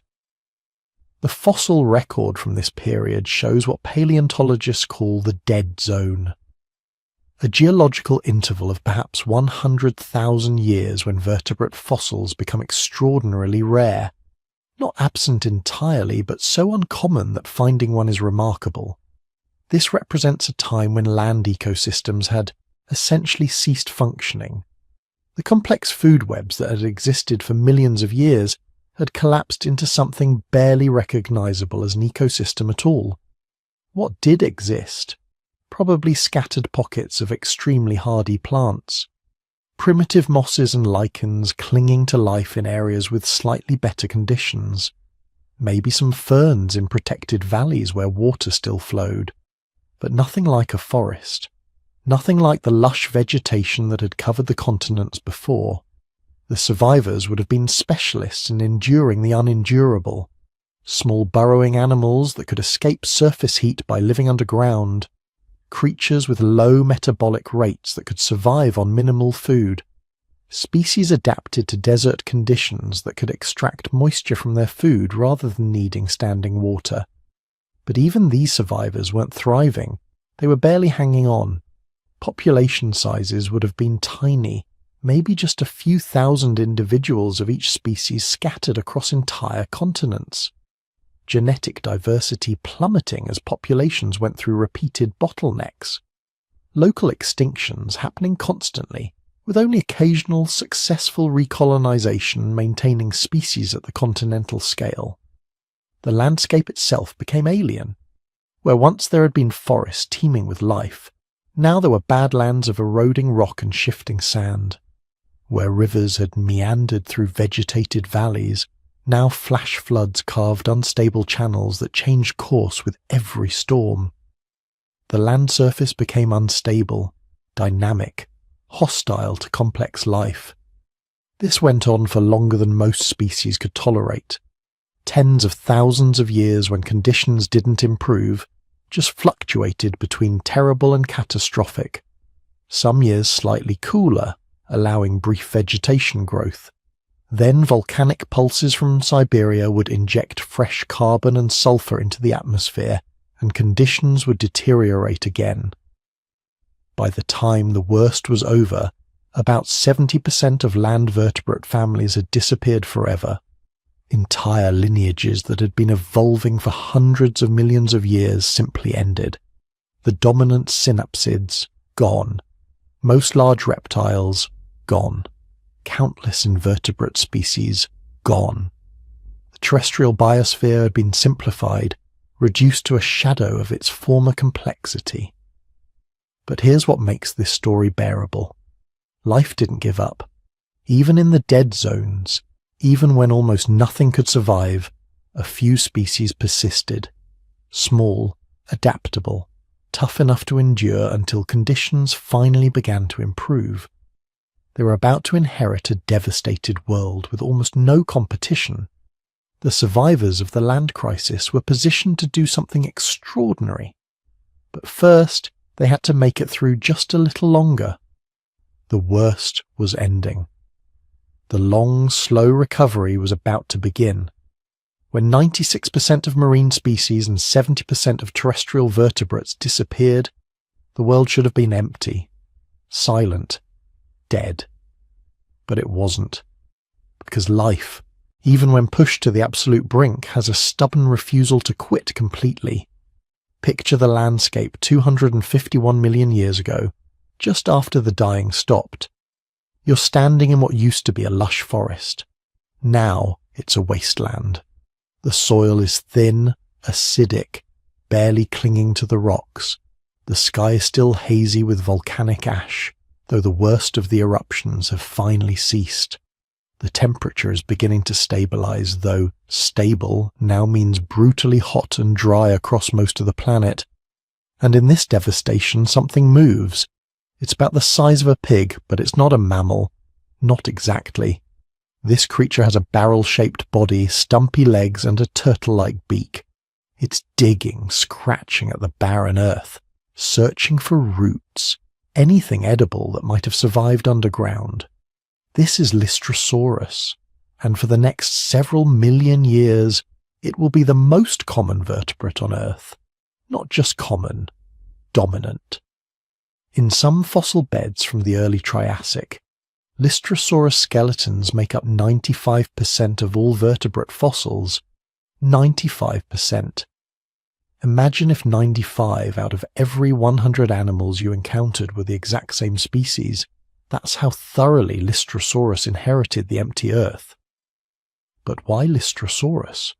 The fossil record from this period shows what paleontologists call the dead zone, a geological interval of perhaps 100,000 years when vertebrate fossils become extraordinarily rare, not absent entirely, but so uncommon that finding one is remarkable. This represents a time when land ecosystems had essentially ceased functioning. The complex food webs that had existed for millions of years had collapsed into something barely recognizable as an ecosystem at all. What did exist? Probably scattered pockets of extremely hardy plants, primitive mosses and lichens clinging to life in areas with slightly better conditions, maybe some ferns in protected valleys where water still flowed, but nothing like a forest, nothing like the lush vegetation that had covered the continents before. The survivors would have been specialists in enduring the unendurable, small burrowing animals that could escape surface heat by living underground, creatures with low metabolic rates that could survive on minimal food, species adapted to desert conditions that could extract moisture from their food rather than needing standing water. But even these survivors weren't thriving. They were barely hanging on. Population sizes would have been tiny, maybe just a few thousand individuals of each species scattered across entire continents. Genetic diversity plummeting as populations went through repeated bottlenecks. Local extinctions happening constantly, with only occasional successful recolonization maintaining species at the continental scale. The landscape itself became alien. Where once there had been forests teeming with life, now there were badlands of eroding rock and shifting sand. Where rivers had meandered through vegetated valleys, now flash floods carved unstable channels that changed course with every storm. The land surface became unstable, dynamic, hostile to complex life. This went on for longer than most species could tolerate. Tens of thousands of years when conditions didn't improve, just fluctuated between terrible and catastrophic. Some years slightly cooler, allowing brief vegetation growth. Then volcanic pulses from Siberia would inject fresh carbon and sulfur into the atmosphere, and conditions would deteriorate again. By the time the worst was over, about 70% of land vertebrate families had disappeared forever. Entire lineages that had been evolving for hundreds of millions of years simply ended. The dominant synapsids, gone. Most large reptiles, gone. Countless invertebrate species, gone. The terrestrial biosphere had been simplified, reduced to a shadow of its former complexity. But here's what makes this story bearable. Life didn't give up. Even in the dead zones, even when almost nothing could survive, a few species persisted. Small, adaptable, tough enough to endure until conditions finally began to improve. They were about to inherit a devastated world with almost no competition. The survivors of the land crisis were positioned to do something extraordinary. But first, they had to make it through just a little longer. The worst was ending. The long, slow recovery was about to begin. When 96% of marine species and 70% of terrestrial vertebrates disappeared, the world should have been empty, silent, dead. But it wasn't. Because life, even when pushed to the absolute brink, has a stubborn refusal to quit completely. Picture the landscape 251 million years ago, just after the dying stopped. You're standing in what used to be a lush forest. Now it's a wasteland. The soil is thin, acidic, barely clinging to the rocks. The sky is still hazy with volcanic ash. though the worst of the eruptions have finally ceased. The temperature is beginning to stabilize, though stable now means brutally hot and dry across most of the planet. And in this devastation, something moves. It's about the size of a pig, but it's not a mammal. Not exactly. This creature has a barrel-shaped body, stumpy legs, and a turtle-like beak. It's digging, scratching at the barren earth, searching for roots, anything edible that might have survived underground. This is Lystrosaurus, and for the next several million years, it will be the most common vertebrate on Earth. Not just common, dominant. In some fossil beds from the early Triassic, Lystrosaurus skeletons make up 95% of all vertebrate fossils. 95%. Imagine if 95 out of every 100 animals you encountered were the exact same species. That's how thoroughly Lystrosaurus inherited the empty earth. But why Lystrosaurus?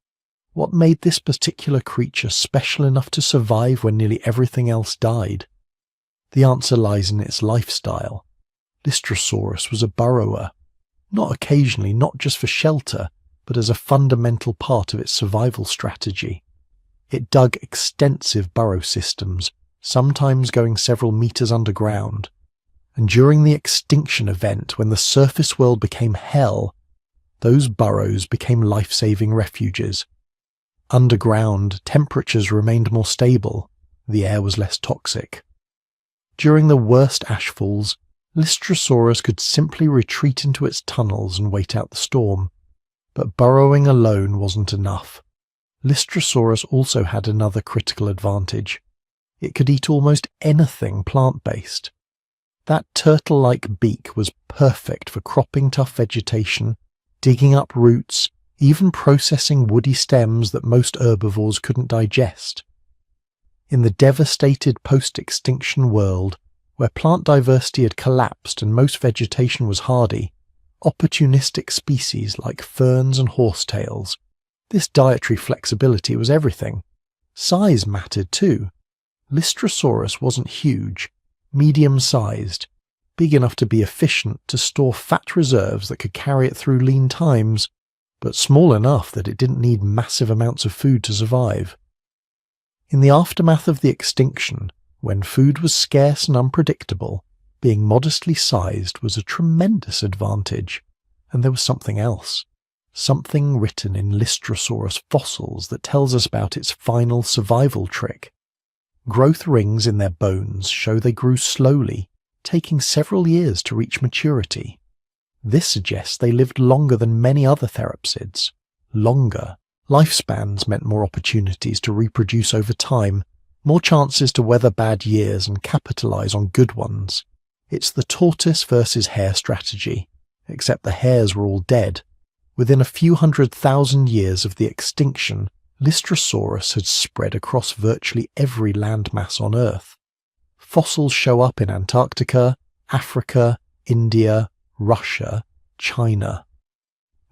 What made this particular creature special enough to survive when nearly everything else died? The answer lies in its lifestyle. Lystrosaurus was a burrower, not occasionally, not just for shelter, but as a fundamental part of its survival strategy. It dug extensive burrow systems, sometimes going several meters underground. And during the extinction event, when the surface world became hell, those burrows became life-saving refuges. Underground, temperatures remained more stable, the air was less toxic. During the worst ashfalls, Lystrosaurus could simply retreat into its tunnels and wait out the storm. But burrowing alone wasn't enough. Lystrosaurus also had another critical advantage. It could eat almost anything plant-based. That turtle-like beak was perfect for cropping tough vegetation, digging up roots, even processing woody stems that most herbivores couldn't digest. In the devastated post-extinction world, where plant diversity had collapsed and most vegetation was hardy, opportunistic species like ferns and horsetails, this dietary flexibility was everything. Size mattered too. Lystrosaurus wasn't huge, medium-sized, big enough to be efficient to store fat reserves that could carry it through lean times, but small enough that it didn't need massive amounts of food to survive. In the aftermath of the extinction, when food was scarce and unpredictable, being modestly sized was a tremendous advantage. And there was something else. Something written in Lystrosaurus fossils that tells us about its final survival trick. Growth rings in their bones show they grew slowly, taking several years to reach maturity. This suggests they lived longer than many other therapsids. Longer. Lifespans meant more opportunities to reproduce over time, more chances to weather bad years and capitalize on good ones. It's the tortoise versus hare strategy, except the hares were all dead. Within a few 100,000 years of the extinction, Lystrosaurus had spread across virtually every landmass on Earth. Fossils show up in Antarctica, Africa, India, Russia, China.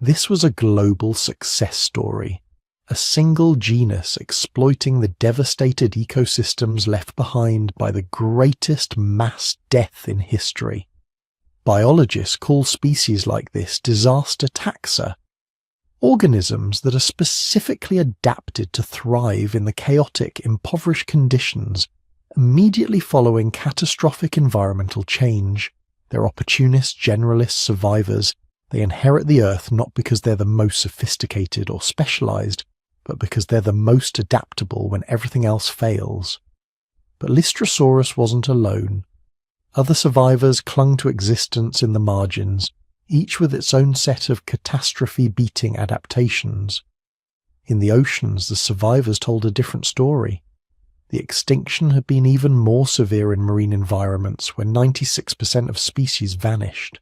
This was a global success story, a single genus exploiting the devastated ecosystems left behind by the greatest mass death in history. Biologists call species like this disaster taxa, organisms that are specifically adapted to thrive in the chaotic, impoverished conditions immediately following catastrophic environmental change. They're opportunist, generalist survivors. They inherit the Earth not because they're the most sophisticated or specialized, but because they're the most adaptable when everything else fails. But Lystrosaurus wasn't alone. Other survivors clung to existence in the margins, each with its own set of catastrophe-beating adaptations. In the oceans, the survivors told a different story. The extinction had been even more severe in marine environments where 96% of species vanished.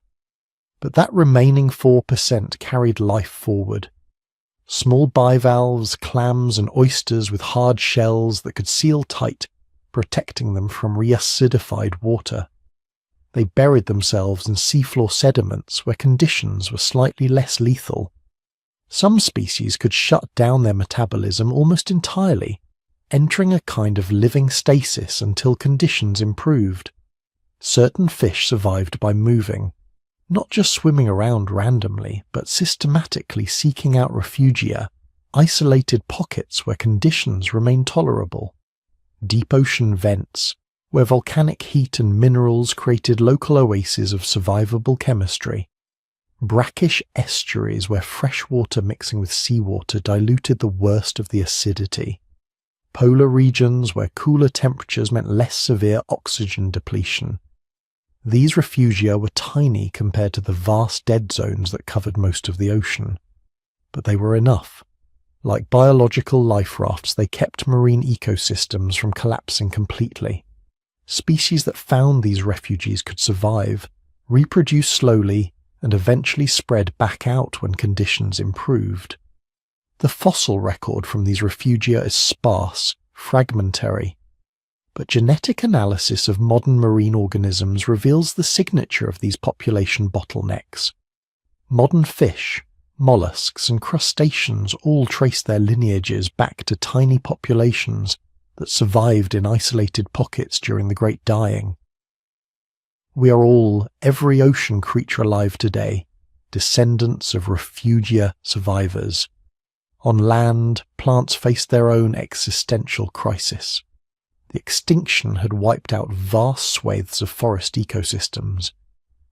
But that remaining 4% carried life forward. Small bivalves, clams and oysters with hard shells that could seal tight, protecting them from reacidified water. They buried themselves in seafloor sediments where conditions were slightly less lethal. Some species could shut down their metabolism almost entirely, entering a kind of living stasis until conditions improved. Certain fish survived by moving, not just swimming around randomly, but systematically seeking out refugia, isolated pockets where conditions remained tolerable. Deep ocean vents, where volcanic heat and minerals created local oases of survivable chemistry. Brackish estuaries where fresh water mixing with seawater diluted the worst of the acidity. Polar regions where cooler temperatures meant less severe oxygen depletion. These refugia were tiny compared to the vast dead zones that covered most of the ocean. But they were enough. Like biological life rafts, they kept marine ecosystems from collapsing completely. Species that found these refuges could survive, reproduce slowly, and eventually spread back out when conditions improved. The fossil record from these refugia is sparse, fragmentary, but genetic analysis of modern marine organisms reveals the signature of these population bottlenecks. Modern fish, mollusks, and crustaceans all trace their lineages back to tiny populations that survived in isolated pockets during the Great Dying. We are all, every ocean creature alive today, descendants of refugia survivors. On land, plants faced their own existential crisis. The extinction had wiped out vast swathes of forest ecosystems.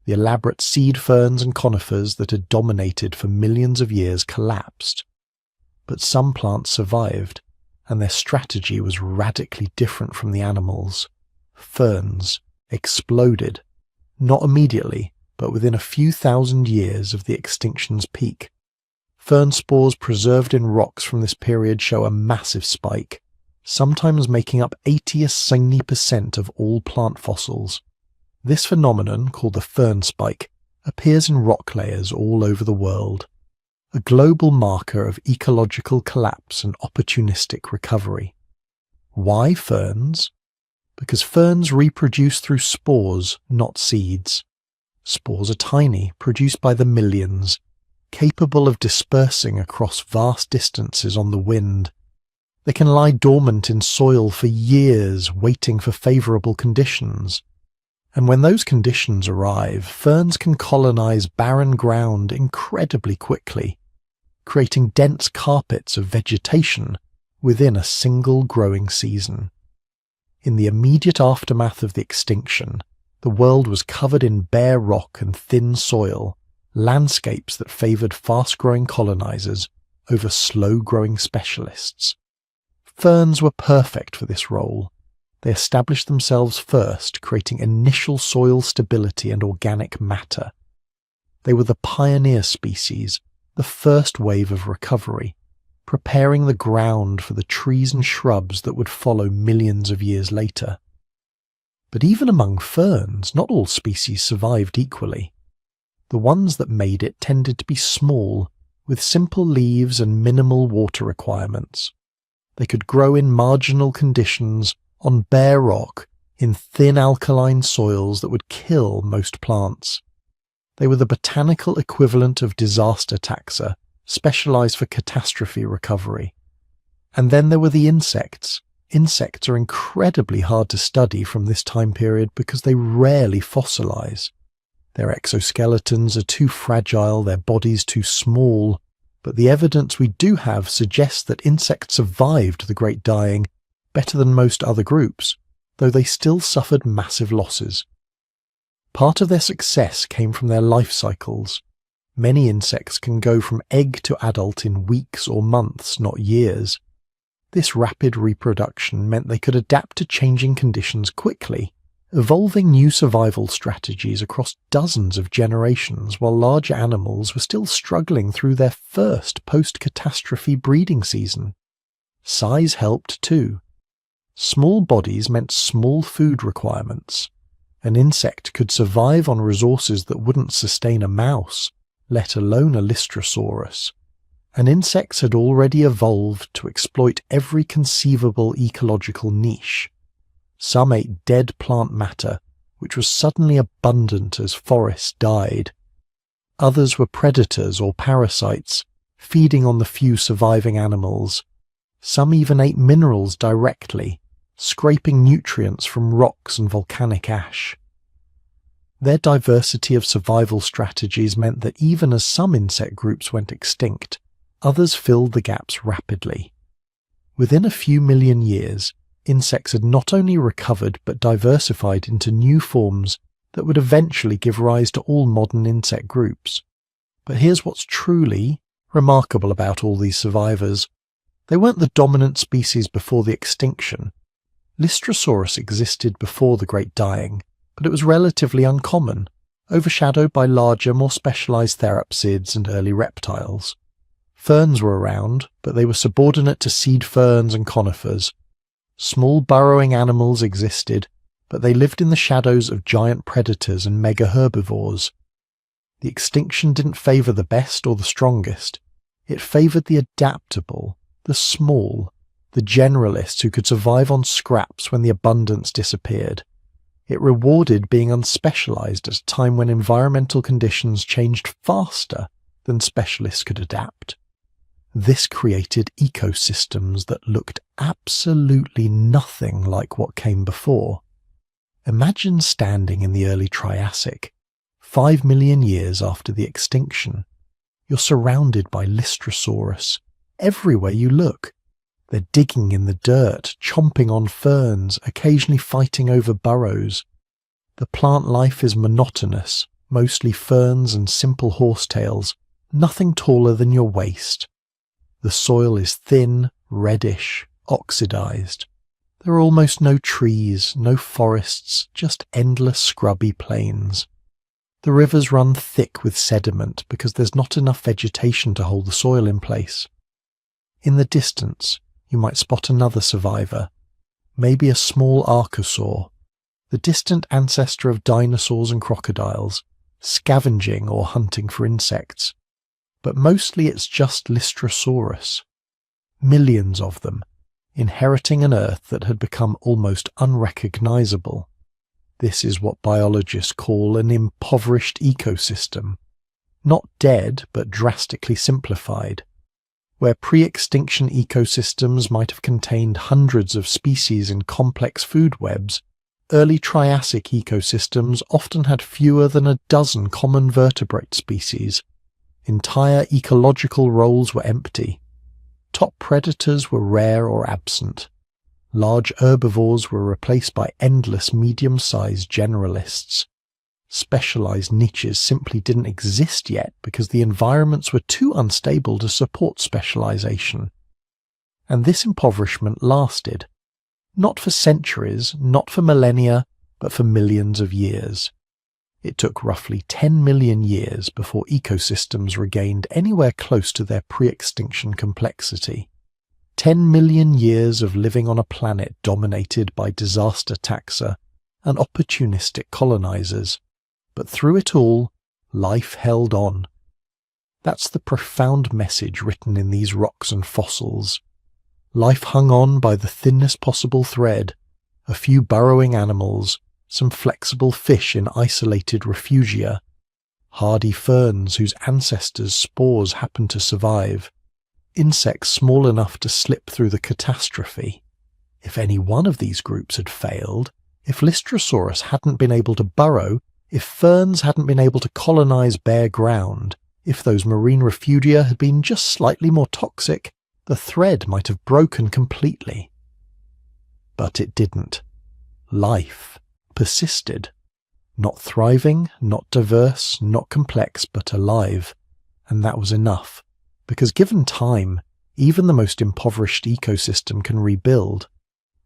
The elaborate seed ferns and conifers that had dominated for millions of years collapsed. But some plants survived, and their strategy was radically different from the animals. Ferns exploded. Not immediately, but within a few thousand years of the extinction's peak. Fern spores preserved in rocks from this period show a massive spike, sometimes making up 80–90% of all plant fossils. This phenomenon, called the fern spike, appears in rock layers all over the world, a global marker of ecological collapse and opportunistic recovery. Why ferns? Because ferns reproduce through spores, not seeds. Spores are tiny, produced by the millions, capable of dispersing across vast distances on the wind. They can lie dormant in soil for years, waiting for favourable conditions. And when those conditions arrive, ferns can colonize barren ground incredibly quickly, creating dense carpets of vegetation within a single growing season. In the immediate aftermath of the extinction, the world was covered in bare rock and thin soil, landscapes that favoured fast-growing colonizers over slow-growing specialists. Ferns were perfect for this role. They established themselves first, creating initial soil stability and organic matter. They were the pioneer species, the first wave of recovery, preparing the ground for the trees and shrubs that would follow millions of years later. But even among ferns, not all species survived equally. The ones that made it tended to be small, with simple leaves and minimal water requirements. They could grow in marginal conditions, on bare rock, in thin alkaline soils that would kill most plants. They were the botanical equivalent of disaster taxa, specialized for catastrophe recovery. And then there were the insects. Insects are incredibly hard to study from this time period because they rarely fossilize. Their exoskeletons are too fragile, their bodies too small, but the evidence we do have suggests that insects survived the Great Dying better than most other groups, though they still suffered massive losses. Part of their success came from their life cycles. Many insects can go from egg to adult in weeks or months, not years. This rapid reproduction meant they could adapt to changing conditions quickly, evolving new survival strategies across dozens of generations while larger animals were still struggling through their first post-catastrophe breeding season. Size helped too. Small bodies meant small food requirements. An insect could survive on resources that wouldn't sustain a mouse, let alone a Lystrosaurus. And insects had already evolved to exploit every conceivable ecological niche. Some ate dead plant matter, which was suddenly abundant as forests died. Others were predators or parasites, feeding on the few surviving animals. Some even ate minerals directly, scraping nutrients from rocks and volcanic ash. Their diversity of survival strategies meant that even as some insect groups went extinct, others filled the gaps rapidly. Within a few million years, insects had not only recovered but diversified into new forms that would eventually give rise to all modern insect groups. But here's what's truly remarkable about all these survivors. They weren't the dominant species before the extinction. Lystrosaurus existed before the Great Dying, but it was relatively uncommon, overshadowed by larger, more specialized therapsids and early reptiles. Ferns were around, but they were subordinate to seed ferns and conifers. Small burrowing animals existed, but they lived in the shadows of giant predators and mega herbivores. The extinction didn't favor the best or the strongest. It favored the adaptable, the small, the generalists who could survive on scraps when the abundance disappeared. It rewarded being unspecialized at a time when environmental conditions changed faster than specialists could adapt. This created ecosystems that looked absolutely nothing like what came before. Imagine standing in the early Triassic, 5 million years after the extinction. You're surrounded by Lystrosaurus everywhere you look. They're digging in the dirt, chomping on ferns, occasionally fighting over burrows. The plant life is monotonous, mostly ferns and simple horsetails, nothing taller than your waist. The soil is thin, reddish, oxidized. There are almost no trees, no forests, just endless scrubby plains. The rivers run thick with sediment because there's not enough vegetation to hold the soil in place. In the distance, you might spot another survivor, maybe a small archosaur, the distant ancestor of dinosaurs and crocodiles, scavenging or hunting for insects. But mostly it's just Lystrosaurus. Millions of them, inheriting an Earth that had become almost unrecognizable. This is what biologists call an impoverished ecosystem. Not dead, but drastically simplified. Where pre-extinction ecosystems might have contained hundreds of species in complex food webs, early Triassic ecosystems often had fewer than a dozen common vertebrate species. Entire ecological roles were empty. Top predators were rare or absent. Large herbivores were replaced by endless medium-sized generalists. Specialized niches simply didn't exist yet because the environments were too unstable to support specialization. And this impoverishment lasted. Not for centuries, not for millennia, but for millions of years. It took roughly 10 million years before ecosystems regained anywhere close to their pre-extinction complexity. 10 million years of living on a planet dominated by disaster taxa and opportunistic colonizers. But through it all, life held on. That's the profound message written in these rocks and fossils. Life hung on by the thinnest possible thread, a few burrowing animals, some flexible fish in isolated refugia, hardy ferns whose ancestors' spores happened to survive, insects small enough to slip through the catastrophe. If any one of these groups had failed, if Lystrosaurus hadn't been able to burrow, if ferns hadn't been able to colonize bare ground, if those marine refugia had been just slightly more toxic, the thread might have broken completely. But it didn't. Life persisted. Not thriving, not diverse, not complex, but alive. And that was enough. Because given time, even the most impoverished ecosystem can rebuild.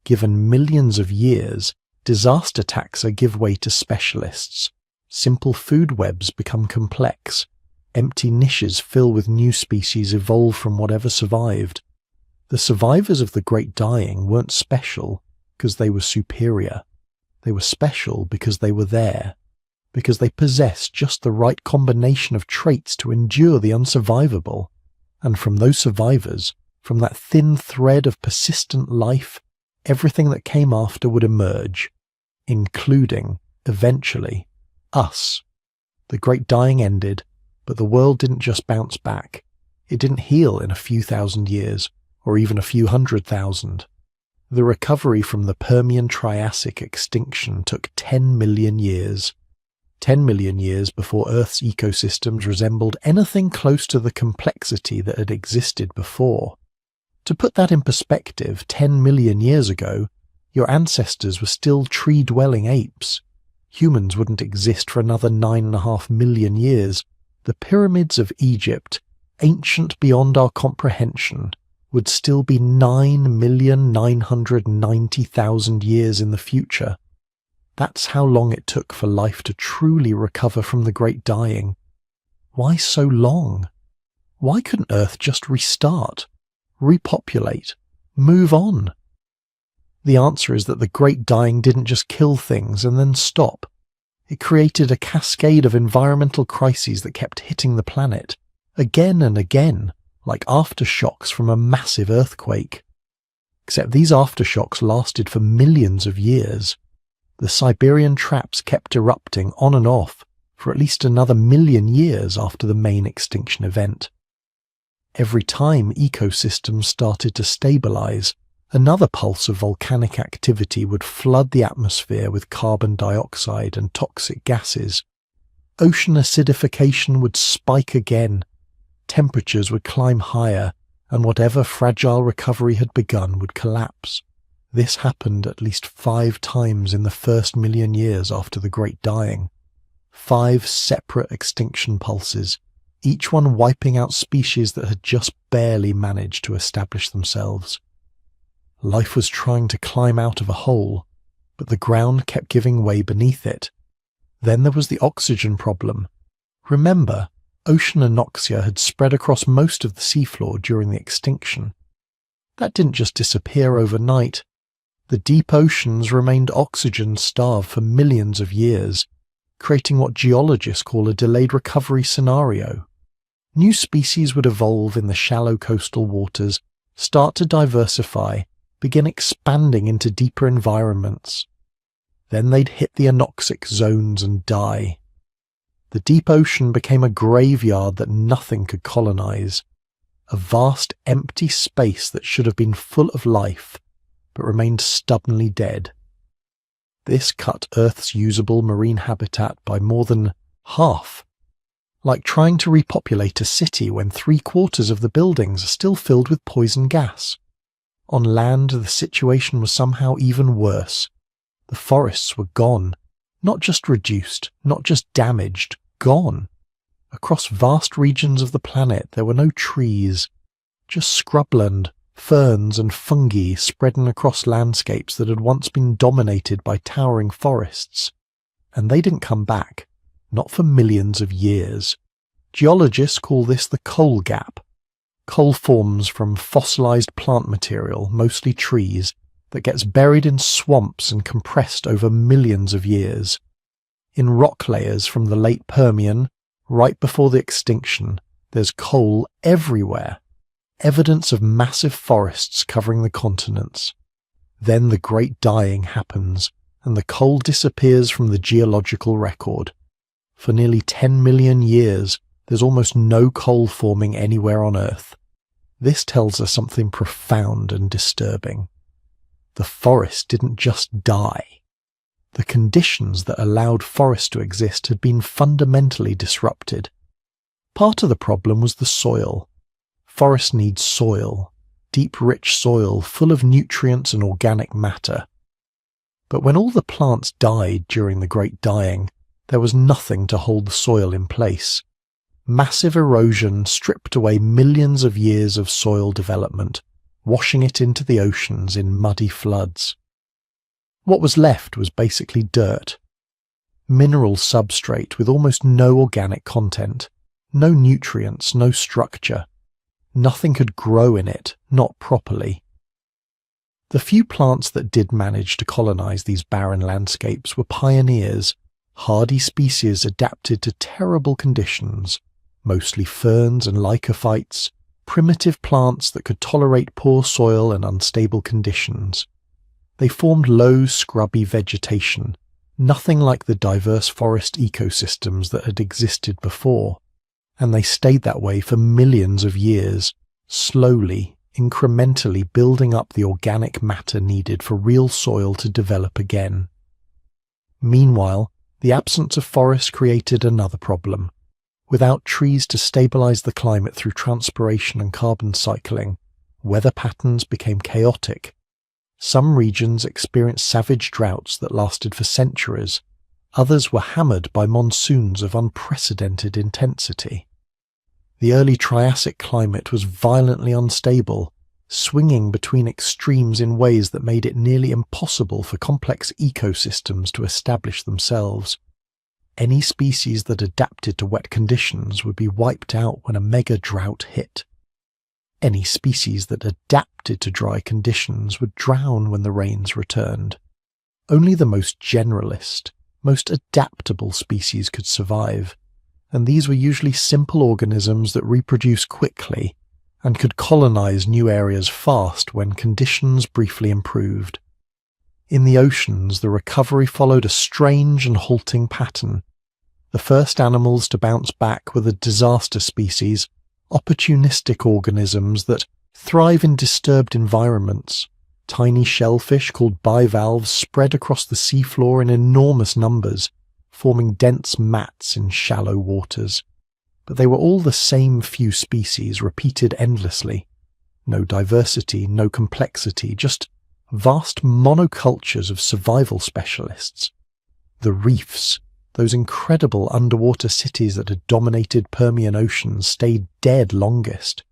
Given millions of years, disaster taxa give way to specialists. Simple food webs become complex. Empty niches fill with new species evolved from whatever survived. The survivors of the Great Dying weren't special because they were superior. They were special because they were there, because they possessed just the right combination of traits to endure the unsurvivable. And from those survivors, from that thin thread of persistent life, everything that came after would emerge, including, eventually, us. The Great Dying ended, but the world didn't just bounce back. It didn't heal in a few thousand years, or even a few 100,000. The recovery from the Permian-Triassic extinction took 10 million years. 10 million years before Earth's ecosystems resembled anything close to the complexity that had existed before. To put that in perspective, 10 million years ago, your ancestors were still tree-dwelling apes. Humans wouldn't exist for another 9.5 million years. The pyramids of Egypt, ancient beyond our comprehension, would still be 9,990,000 years in the future. That's how long it took for life to truly recover from the Great Dying. Why so long? Why couldn't Earth just restart, repopulate, move on? The answer is that the Great Dying didn't just kill things and then stop. It created a cascade of environmental crises that kept hitting the planet, again and again, like aftershocks from a massive earthquake. Except these aftershocks lasted for millions of years. The Siberian traps kept erupting on and off for at least another million years after the main extinction event. Every time ecosystems started to stabilize, another pulse of volcanic activity would flood the atmosphere with carbon dioxide and toxic gases. Ocean acidification would spike again, temperatures would climb higher, and whatever fragile recovery had begun would collapse. This happened at least 5 times in the first million years after the Great Dying. 5 separate extinction pulses, each one wiping out species that had just barely managed to establish themselves. Life was trying to climb out of a hole, but the ground kept giving way beneath it. Then there was the oxygen problem. Remember, ocean anoxia had spread across most of the seafloor during the extinction. That didn't just disappear overnight. The deep oceans remained oxygen-starved for millions of years, creating what geologists call a delayed recovery scenario. New species would evolve in the shallow coastal waters, start to diversify, begin expanding into deeper environments. Then they'd hit the anoxic zones and die. The deep ocean became a graveyard that nothing could colonize, a vast empty space that should have been full of life, but remained stubbornly dead. This cut Earth's usable marine habitat by more than half, like trying to repopulate a city when 3/4 of the buildings are still filled with poison gas. On land, the situation was somehow even worse. The forests were gone, not just reduced, not just damaged, gone. Across vast regions of the planet there were no trees, just scrubland, ferns and fungi spreading across landscapes that had once been dominated by towering forests. And they didn't come back, not for millions of years. Geologists call this the coal gap. Coal forms from fossilized plant material, mostly trees, that gets buried in swamps and compressed over millions of years. In rock layers from the late Permian, right before the extinction, there's coal everywhere, evidence of massive forests covering the continents. Then the Great Dying happens, and the coal disappears from the geological record. For nearly 10 million years, there's almost no coal forming anywhere on Earth. This tells us something profound and disturbing. The forest didn't just die. The conditions that allowed forests to exist had been fundamentally disrupted. Part of the problem was the soil. Forests need soil, deep, rich soil full of nutrients and organic matter. But when all the plants died during the Great Dying, there was nothing to hold the soil in place. Massive erosion stripped away millions of years of soil development, washing it into the oceans in muddy floods. What was left was basically dirt. Mineral substrate with almost no organic content, no nutrients, no structure. Nothing could grow in it, not properly. The few plants that did manage to colonize these barren landscapes were pioneers, hardy species adapted to terrible conditions, mostly ferns and lycophytes, primitive plants that could tolerate poor soil and unstable conditions. They formed low, scrubby vegetation, nothing like the diverse forest ecosystems that had existed before, and they stayed that way for millions of years, slowly, incrementally building up the organic matter needed for real soil to develop again. Meanwhile, The absence of forests created another problem. Without trees to stabilize the climate through transpiration and carbon cycling, weather patterns became chaotic. Some regions experienced savage droughts that lasted for centuries. Others were hammered by monsoons of unprecedented intensity. The early Triassic climate was violently unstable, swinging between extremes in ways that made it nearly impossible for complex ecosystems to establish themselves. Any species that adapted to wet conditions would be wiped out when a mega drought hit. Any species that adapted to dry conditions would drown when the rains returned. Only the most generalist, most adaptable species could survive, and these were usually simple organisms that reproduced quickly and could colonize new areas fast when conditions briefly improved. In the oceans, the recovery followed a strange and halting pattern. The first animals to bounce back were the disaster species, opportunistic organisms that thrive in disturbed environments. Tiny shellfish called bivalves spread across the seafloor in enormous numbers, forming dense mats in shallow waters. But they were all the same few species repeated endlessly. No diversity, no complexity, just vast monocultures of survival specialists. The reefs, those incredible underwater cities that had dominated Permian oceans, stayed dead longest.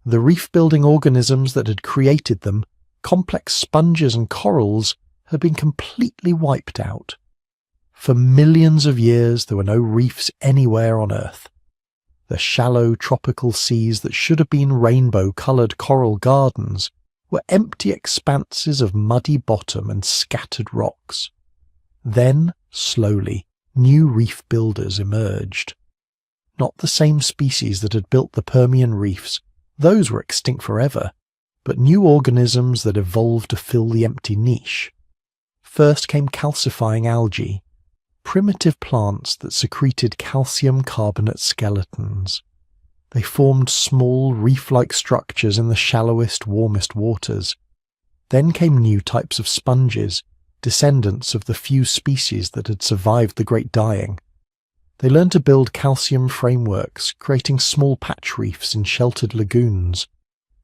The reef-building organisms that had created them, complex sponges and corals, had been completely wiped out. For millions of years there were no reefs anywhere on Earth. The shallow tropical seas that should have been rainbow-coloured coral gardens were empty expanses of muddy bottom and scattered rocks. Then, slowly, new reef builders emerged. Not the same species that had built the Permian reefs, those were extinct forever, but new organisms that evolved to fill the empty niche. First came calcifying algae, primitive plants that secreted calcium carbonate skeletons. They formed small reef-like structures in the shallowest, warmest waters. Then came new types of sponges, descendants of the few species that had survived the Great Dying. They learned to build calcium frameworks, creating small patch reefs in sheltered lagoons.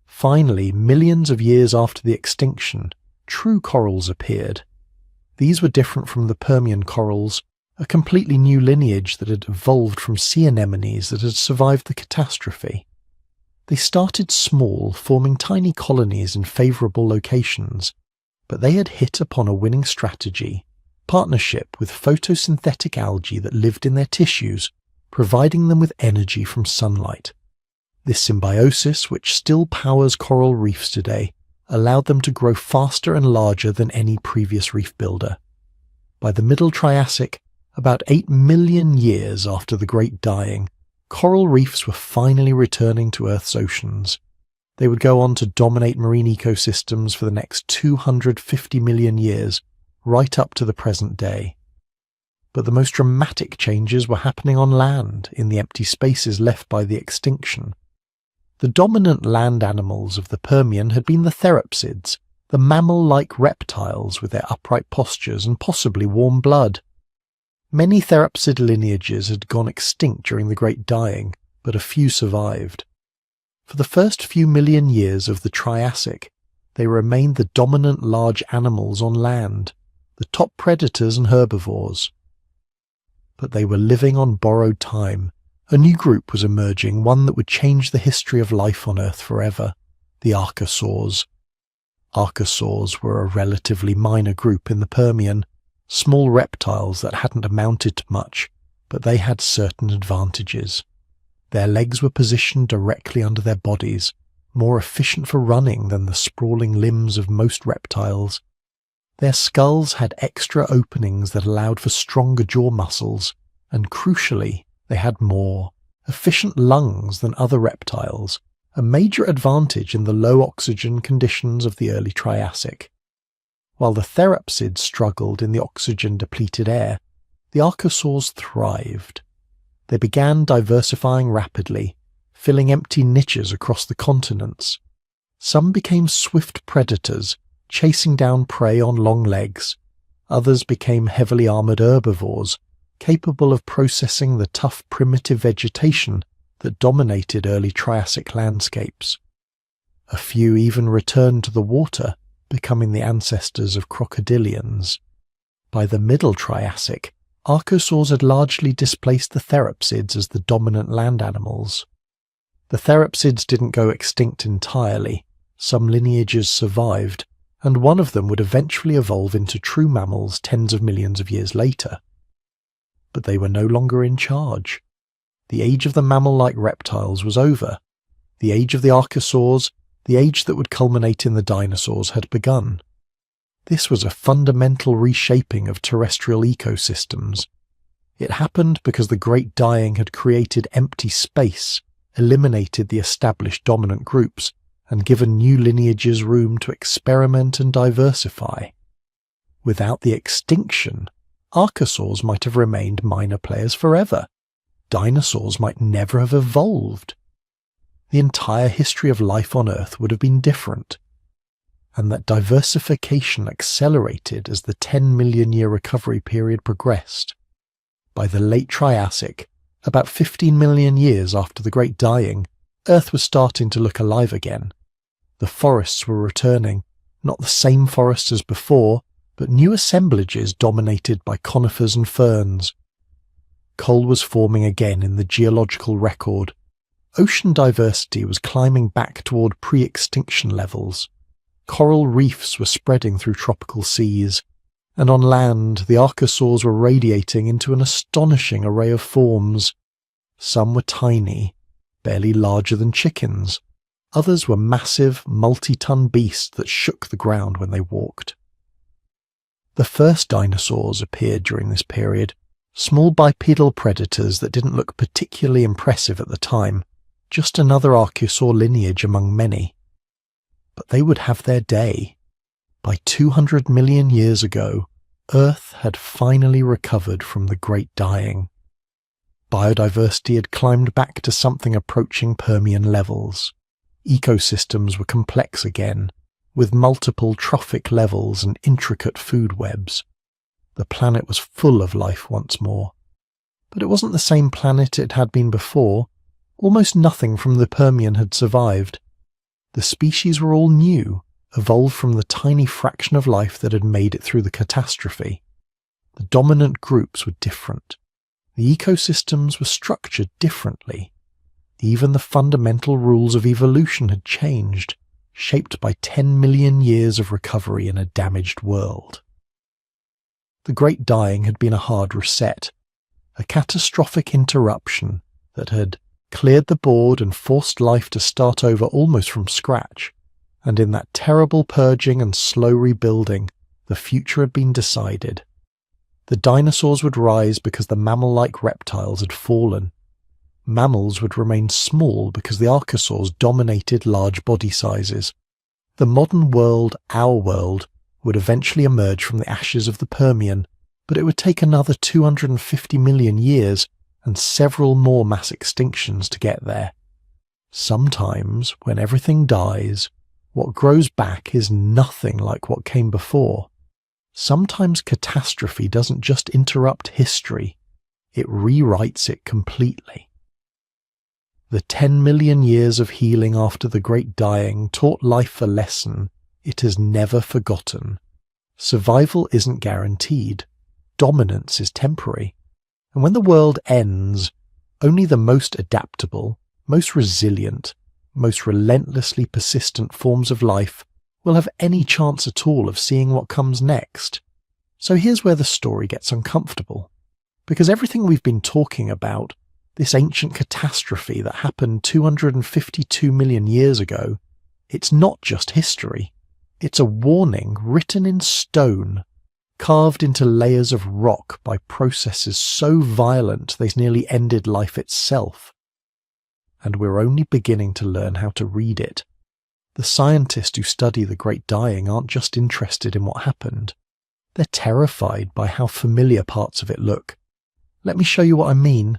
Finally, millions of years after the extinction, true corals appeared. These were different from the Permian corals, a completely new lineage that had evolved from sea anemones that had survived the catastrophe. They started small, forming tiny colonies in favourable locations, but they had hit upon a winning strategy, partnership with photosynthetic algae that lived in their tissues, providing them with energy from sunlight. This symbiosis, which still powers coral reefs today, allowed them to grow faster and larger than any previous reef builder. By the Middle Triassic, about 8 million years after the Great Dying, coral reefs were finally returning to Earth's oceans. They would go on to dominate marine ecosystems for the next 250 million years, right up to the present day. But the most dramatic changes were happening on land, in the empty spaces left by the extinction. The dominant land animals of the Permian had been the therapsids, the mammal-like reptiles with their upright postures and possibly warm blood. Many therapsid lineages had gone extinct during the Great Dying, but a few survived. For the first few million years of the Triassic, they remained the dominant large animals on land, the top predators and herbivores. But they were living on borrowed time. A new group was emerging, one that would change the history of life on Earth forever, the archosaurs. Archosaurs were a relatively minor group in the Permian, small reptiles that hadn't amounted to much, but they had certain advantages. Their legs were positioned directly under their bodies, more efficient for running than the sprawling limbs of most reptiles. Their skulls had extra openings that allowed for stronger jaw muscles, and crucially, they had more efficient lungs than other reptiles, a major advantage in the low oxygen conditions of the early Triassic. While the therapsids struggled in the oxygen-depleted air, the archosaurs thrived. They began diversifying rapidly, filling empty niches across the continents. Some became swift predators, chasing down prey on long legs. Others became heavily armoured herbivores, capable of processing the tough primitive vegetation that dominated early Triassic landscapes. A few even returned to the water, becoming the ancestors of crocodilians. By the Middle Triassic, archosaurs had largely displaced the therapsids as the dominant land animals. The therapsids didn't go extinct entirely. Some lineages survived, and one of them would eventually evolve into true mammals tens of millions of years later. But they were no longer in charge. The age of the mammal-like reptiles was over. The age of the archosaurs, the age that would culminate in the dinosaurs, had begun. This was a fundamental reshaping of terrestrial ecosystems. It happened because the Great Dying had created empty space, eliminated the established dominant groups, and given new lineages room to experiment and diversify. Without the extinction, archosaurs might have remained minor players forever. Dinosaurs might never have evolved. The entire history of life on Earth would have been different. And that diversification accelerated as the 10 million year recovery period progressed. By the late Triassic, about 15 million years after the Great Dying, Earth was starting to look alive again. The forests were returning, not the same forests as before, but new assemblages dominated by conifers and ferns. Coal was forming again in the geological record. Ocean diversity was climbing back toward pre-extinction levels. Coral reefs were spreading through tropical seas, and on land the archosaurs were radiating into an astonishing array of forms. Some were tiny, barely larger than chickens. Others were massive, multi-ton beasts that shook the ground when they walked. The first dinosaurs appeared during this period, small bipedal predators that didn't look particularly impressive at the time, just another archosaur lineage among many. But they would have their day. By 200 million years ago, Earth had finally recovered from the Great Dying. Biodiversity had climbed back to something approaching Permian levels. Ecosystems were complex again, with multiple trophic levels and intricate food webs. The planet was full of life once more. But it wasn't the same planet it had been before. Almost nothing from the Permian had survived. The species were all new, evolved from the tiny fraction of life that had made it through the catastrophe. The dominant groups were different. The ecosystems were structured differently. Even the fundamental rules of evolution had changed, shaped by 10 million years of recovery in a damaged world. The Great Dying had been a hard reset, a catastrophic interruption that had cleared the board and forced life to start over almost from scratch, and in that terrible purging and slow rebuilding, the future had been decided. The dinosaurs would rise because the mammal-like reptiles had fallen. Mammals would remain small because the archosaurs dominated large body sizes. The modern world, our world, would eventually emerge from the ashes of the Permian, but it would take another 250 million years and several more mass extinctions to get there. Sometimes, when everything dies, what grows back is nothing like what came before. Sometimes catastrophe doesn't just interrupt history, it rewrites it completely. The 10 million years of healing after the Great Dying taught life a lesson it has never forgotten. Survival isn't guaranteed. Dominance is temporary. And when the world ends, only the most adaptable, most resilient, most relentlessly persistent forms of life will have any chance at all of seeing what comes next. So here's where the story gets uncomfortable. Because everything we've been talking about, this ancient catastrophe that happened 252 million years ago, it's not just history. It's a warning written in stone, carved into layers of rock by processes so violent they nearly ended life itself. And we're only beginning to learn how to read it. The scientists who study the Great Dying aren't just interested in what happened. They're terrified by how familiar parts of it look. Let me show you what I mean.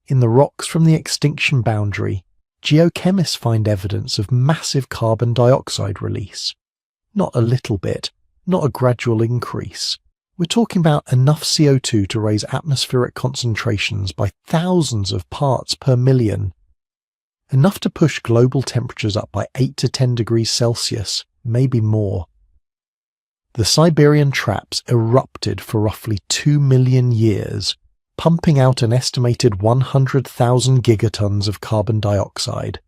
In the rocks from the extinction boundary, geochemists find evidence of massive carbon dioxide release. Not a little bit, not a gradual increase. We're talking about enough CO2 to raise atmospheric concentrations by thousands of parts per million. Enough to push global temperatures up by 8 to 10 degrees Celsius, maybe more. The Siberian traps erupted for roughly 2 million years, pumping out an estimated 100,000 gigatons of carbon dioxide.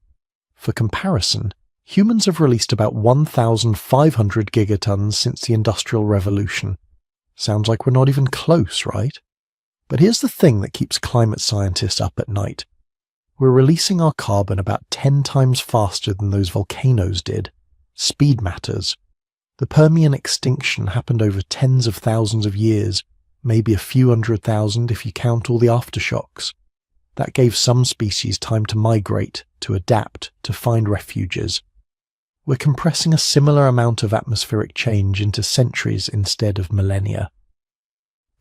For comparison, humans have released about 1,500 gigatons since the Industrial Revolution. Sounds like we're not even close, right? But here's the thing that keeps climate scientists up at night. We're releasing our carbon about 10 times faster than those volcanoes did. Speed matters. The Permian extinction happened over tens of thousands of years, maybe a few 100,000 if you count all the aftershocks. That gave some species time to migrate, to adapt, to find refuges. We're compressing a similar amount of atmospheric change into centuries instead of millennia.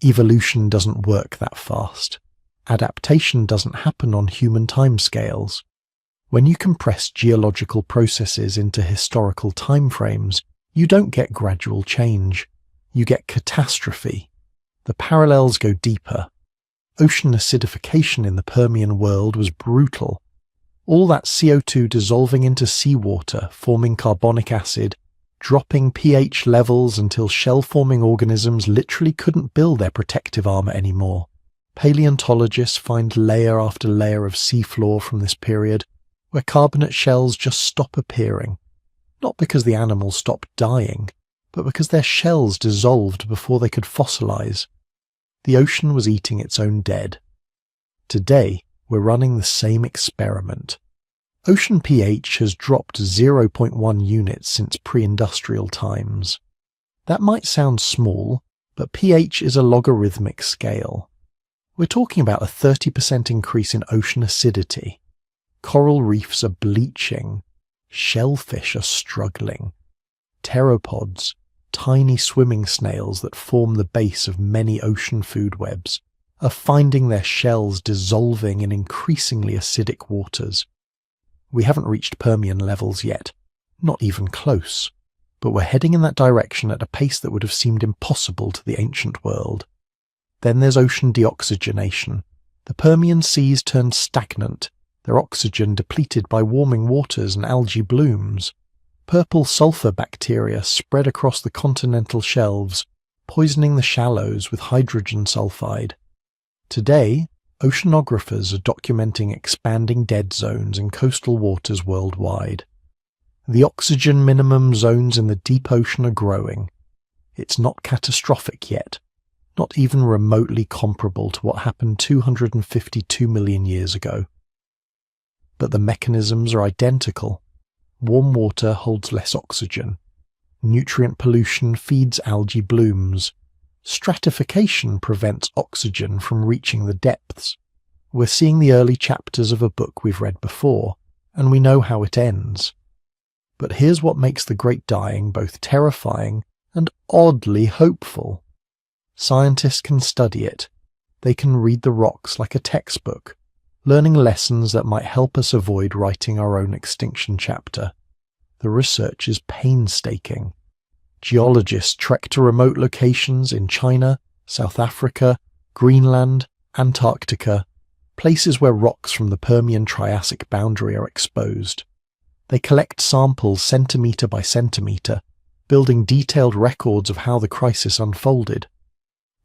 Evolution doesn't work that fast. Adaptation doesn't happen on human timescales. When you compress geological processes into historical timeframes, you don't get gradual change. You get catastrophe. The parallels go deeper. Ocean acidification in the Permian world was brutal. All that CO2 dissolving into seawater, forming carbonic acid, dropping pH levels until shell-forming organisms literally couldn't build their protective armor anymore. Paleontologists find layer after layer of seafloor from this period, where carbonate shells just stop appearing. Not because the animals stopped dying, but because their shells dissolved before they could fossilize. The ocean was eating its own dead. Today, we're running the same experiment. Ocean pH has dropped 0.1 units since pre-industrial times. That might sound small, but pH is a logarithmic scale. We're talking about a 30% increase in ocean acidity. Coral reefs are bleaching. Shellfish are struggling. Pteropods, tiny swimming snails that form the base of many ocean food webs, are finding their shells dissolving in increasingly acidic waters. We haven't reached Permian levels yet, not even close, but we're heading in that direction at a pace that would have seemed impossible to the ancient world. Then there's ocean deoxygenation. The Permian seas turned stagnant, their oxygen depleted by warming waters and algae blooms. Purple sulfur bacteria spread across the continental shelves, poisoning the shallows with hydrogen sulfide. Today, oceanographers are documenting expanding dead zones in coastal waters worldwide. The oxygen minimum zones in the deep ocean are growing. It's not catastrophic yet, not even remotely comparable to what happened 252 million years ago. But the mechanisms are identical. Warm water holds less oxygen. Nutrient pollution feeds algae blooms. Stratification prevents oxygen from reaching the depths. We're seeing the early chapters of a book we've read before, and we know how it ends. But here's what makes the Great Dying both terrifying and oddly hopeful. Scientists can study it. They can read the rocks like a textbook, learning lessons that might help us avoid writing our own extinction chapter. The research is painstaking. Geologists trek to remote locations in China, South Africa, Greenland, Antarctica, places where rocks from the Permian-Triassic boundary are exposed. They collect samples centimetre by centimetre, building detailed records of how the crisis unfolded.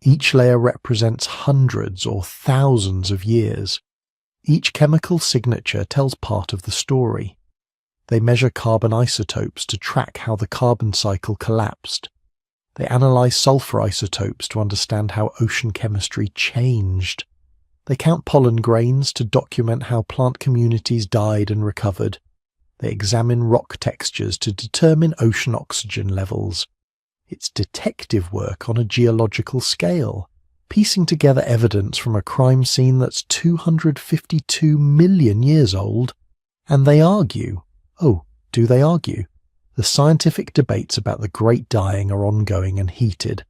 Each layer represents hundreds or thousands of years. Each chemical signature tells part of the story. They measure carbon isotopes to track how the carbon cycle collapsed. They analyze sulfur isotopes to understand how ocean chemistry changed. They count pollen grains to document how plant communities died and recovered. They examine rock textures to determine ocean oxygen levels. It's detective work on a geological scale, piecing together evidence from a crime scene that's 252 million years old. And they argue. Oh, do they argue? The scientific debates about the Great Dying are ongoing and heated.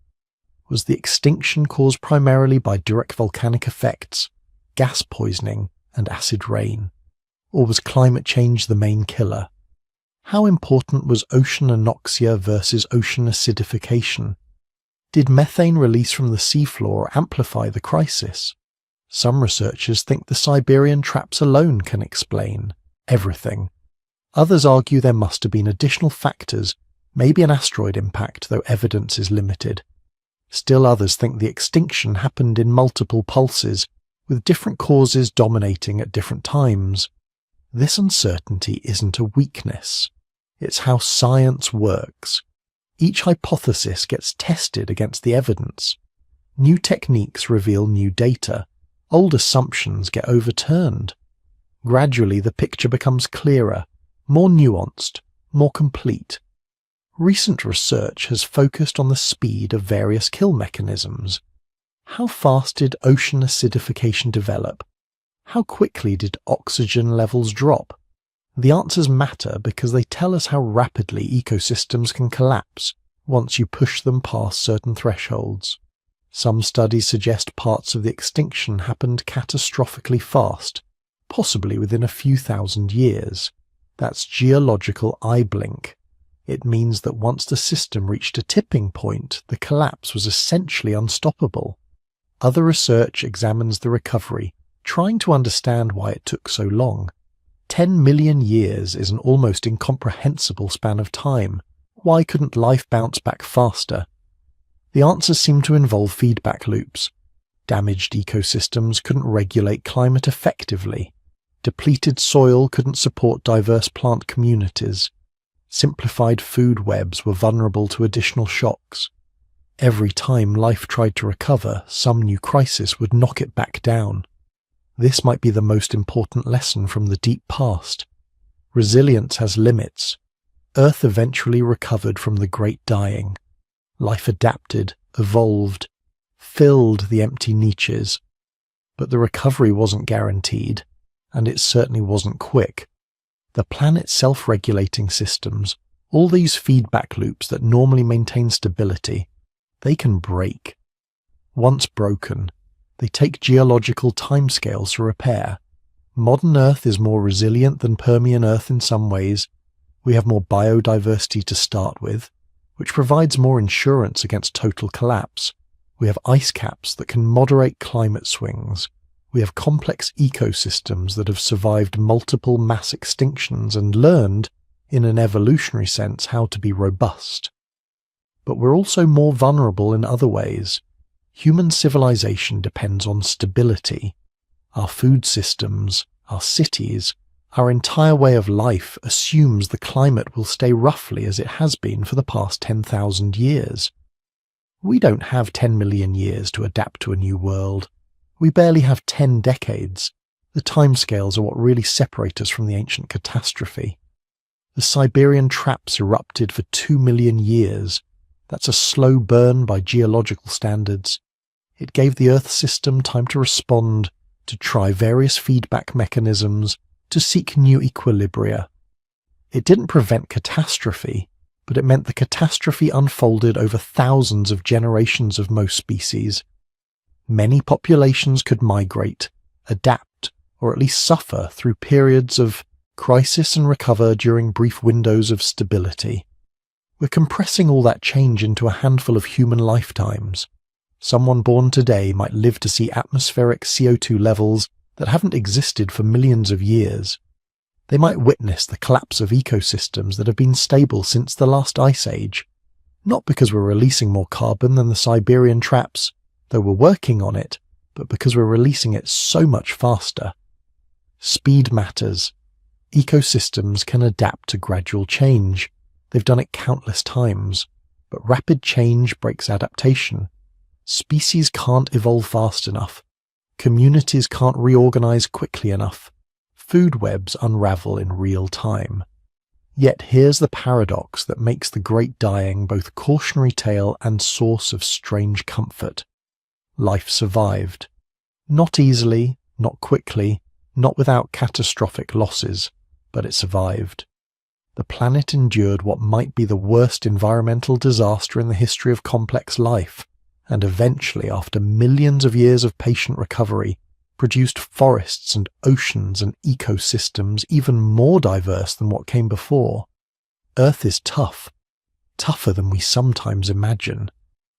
Was the extinction caused primarily by direct volcanic effects, gas poisoning, and acid rain? Or was climate change the main killer? How important was ocean anoxia versus ocean acidification? Did methane release from the seafloor amplify the crisis? Some researchers think the Siberian traps alone can explain everything. Others argue there must have been additional factors, maybe an asteroid impact, though evidence is limited. Still others think the extinction happened in multiple pulses, with different causes dominating at different times. This uncertainty isn't a weakness. It's how science works. Each hypothesis gets tested against the evidence. New techniques reveal new data. Old assumptions get overturned. Gradually, the picture becomes clearer, more nuanced, more complete. Recent research has focused on the speed of various kill mechanisms. How fast did ocean acidification develop? How quickly did oxygen levels drop? The answers matter because they tell us how rapidly ecosystems can collapse once you push them past certain thresholds. Some studies suggest parts of the extinction happened catastrophically fast, possibly within a few thousand years. That's geological eye blink. It means that once the system reached a tipping point, the collapse was essentially unstoppable. Other research examines the recovery, trying to understand why it took so long. 10 million years is an almost incomprehensible span of time. Why couldn't life bounce back faster? The answers seem to involve feedback loops. Damaged ecosystems couldn't regulate climate effectively. Depleted soil couldn't support diverse plant communities. Simplified food webs were vulnerable to additional shocks. Every time life tried to recover, some new crisis would knock it back down. This might be the most important lesson from the deep past. Resilience has limits. Earth eventually recovered from the Great Dying. Life adapted, evolved, filled the empty niches. But the recovery wasn't guaranteed, and it certainly wasn't quick. The planet's self-regulating systems, all these feedback loops that normally maintain stability, they can break. Once broken, they take geological timescales to repair. Modern Earth is more resilient than Permian Earth in some ways. We have more biodiversity to start with, which provides more insurance against total collapse. We have ice caps that can moderate climate swings. We have complex ecosystems that have survived multiple mass extinctions and learned, in an evolutionary sense, how to be robust. But we're also more vulnerable in other ways. Human civilization depends on stability. Our food systems, our cities, our entire way of life assumes the climate will stay roughly as it has been for the past 10,000 years. We don't have 10 million years to adapt to a new world. We barely have 10 decades. The timescales are what really separate us from the ancient catastrophe. The Siberian traps erupted for 2 million years. That's a slow burn by geological standards. It gave the Earth system time to respond, to try various feedback mechanisms, to seek new equilibria. It didn't prevent catastrophe, but it meant the catastrophe unfolded over thousands of generations of most species. Many populations could migrate, adapt, or at least suffer through periods of crisis and recover during brief windows of stability. We're compressing all that change into a handful of human lifetimes. Someone born today might live to see atmospheric CO2 levels that haven't existed for millions of years. They might witness the collapse of ecosystems that have been stable since the last ice age, not because we're releasing more carbon than the Siberian traps, though we're working on it, but because we're releasing it so much faster. Speed matters. Ecosystems can adapt to gradual change. They've done it countless times, but rapid change breaks adaptation. Species can't evolve fast enough. Communities can't reorganize quickly enough. Food webs unravel in real time. Yet here's the paradox that makes the Great Dying both cautionary tale and source of strange comfort. Life survived. Not easily, not quickly, not without catastrophic losses, but it survived. The planet endured what might be the worst environmental disaster in the history of complex life, and eventually, after millions of years of patient recovery, produced forests and oceans and ecosystems even more diverse than what came before. Earth is tough, tougher than we sometimes imagine.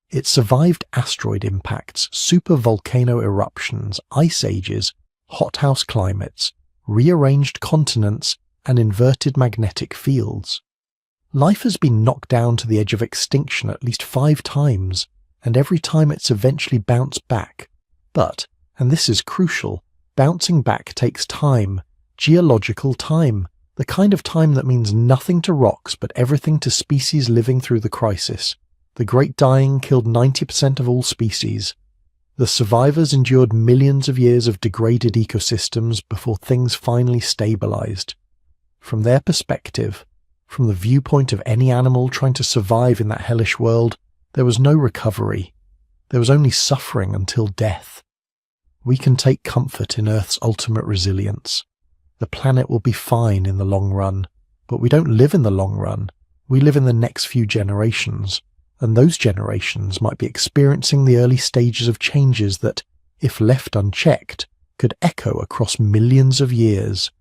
It survived asteroid impacts, supervolcano eruptions, ice ages, hothouse climates, rearranged continents, and inverted magnetic fields. Life has been knocked down to the edge of extinction at least 5 times, and every time it's eventually bounced back. But, and this is crucial, bouncing back takes time, geological time, the kind of time that means nothing to rocks but everything to species living through the crisis. The Great Dying killed 90% of all species. The survivors endured millions of years of degraded ecosystems before things finally stabilized. From their perspective, from the viewpoint of any animal trying to survive in that hellish world, there was no recovery. There was only suffering until death. We can take comfort in Earth's ultimate resilience. The planet will be fine in the long run, but we don't live in the long run. We live in the next few generations, and those generations might be experiencing the early stages of changes that, if left unchecked, could echo across millions of years.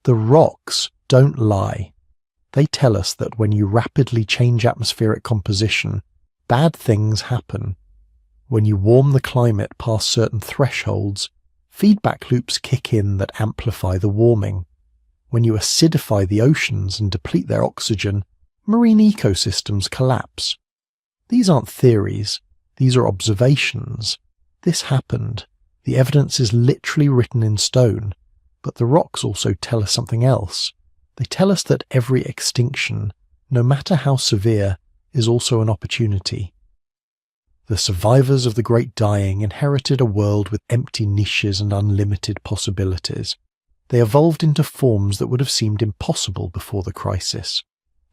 The rocks don't lie. They tell us that when you rapidly change atmospheric composition, bad things happen. When you warm the climate past certain thresholds, feedback loops kick in that amplify the warming. When you acidify the oceans and deplete their oxygen, marine ecosystems collapse. These aren't theories, these are observations. This happened. The evidence is literally written in stone. But the rocks also tell us something else. They tell us that every extinction, no matter how severe, is also an opportunity. The survivors of the Great Dying inherited a world with empty niches and unlimited possibilities. They evolved into forms that would have seemed impossible before the crisis.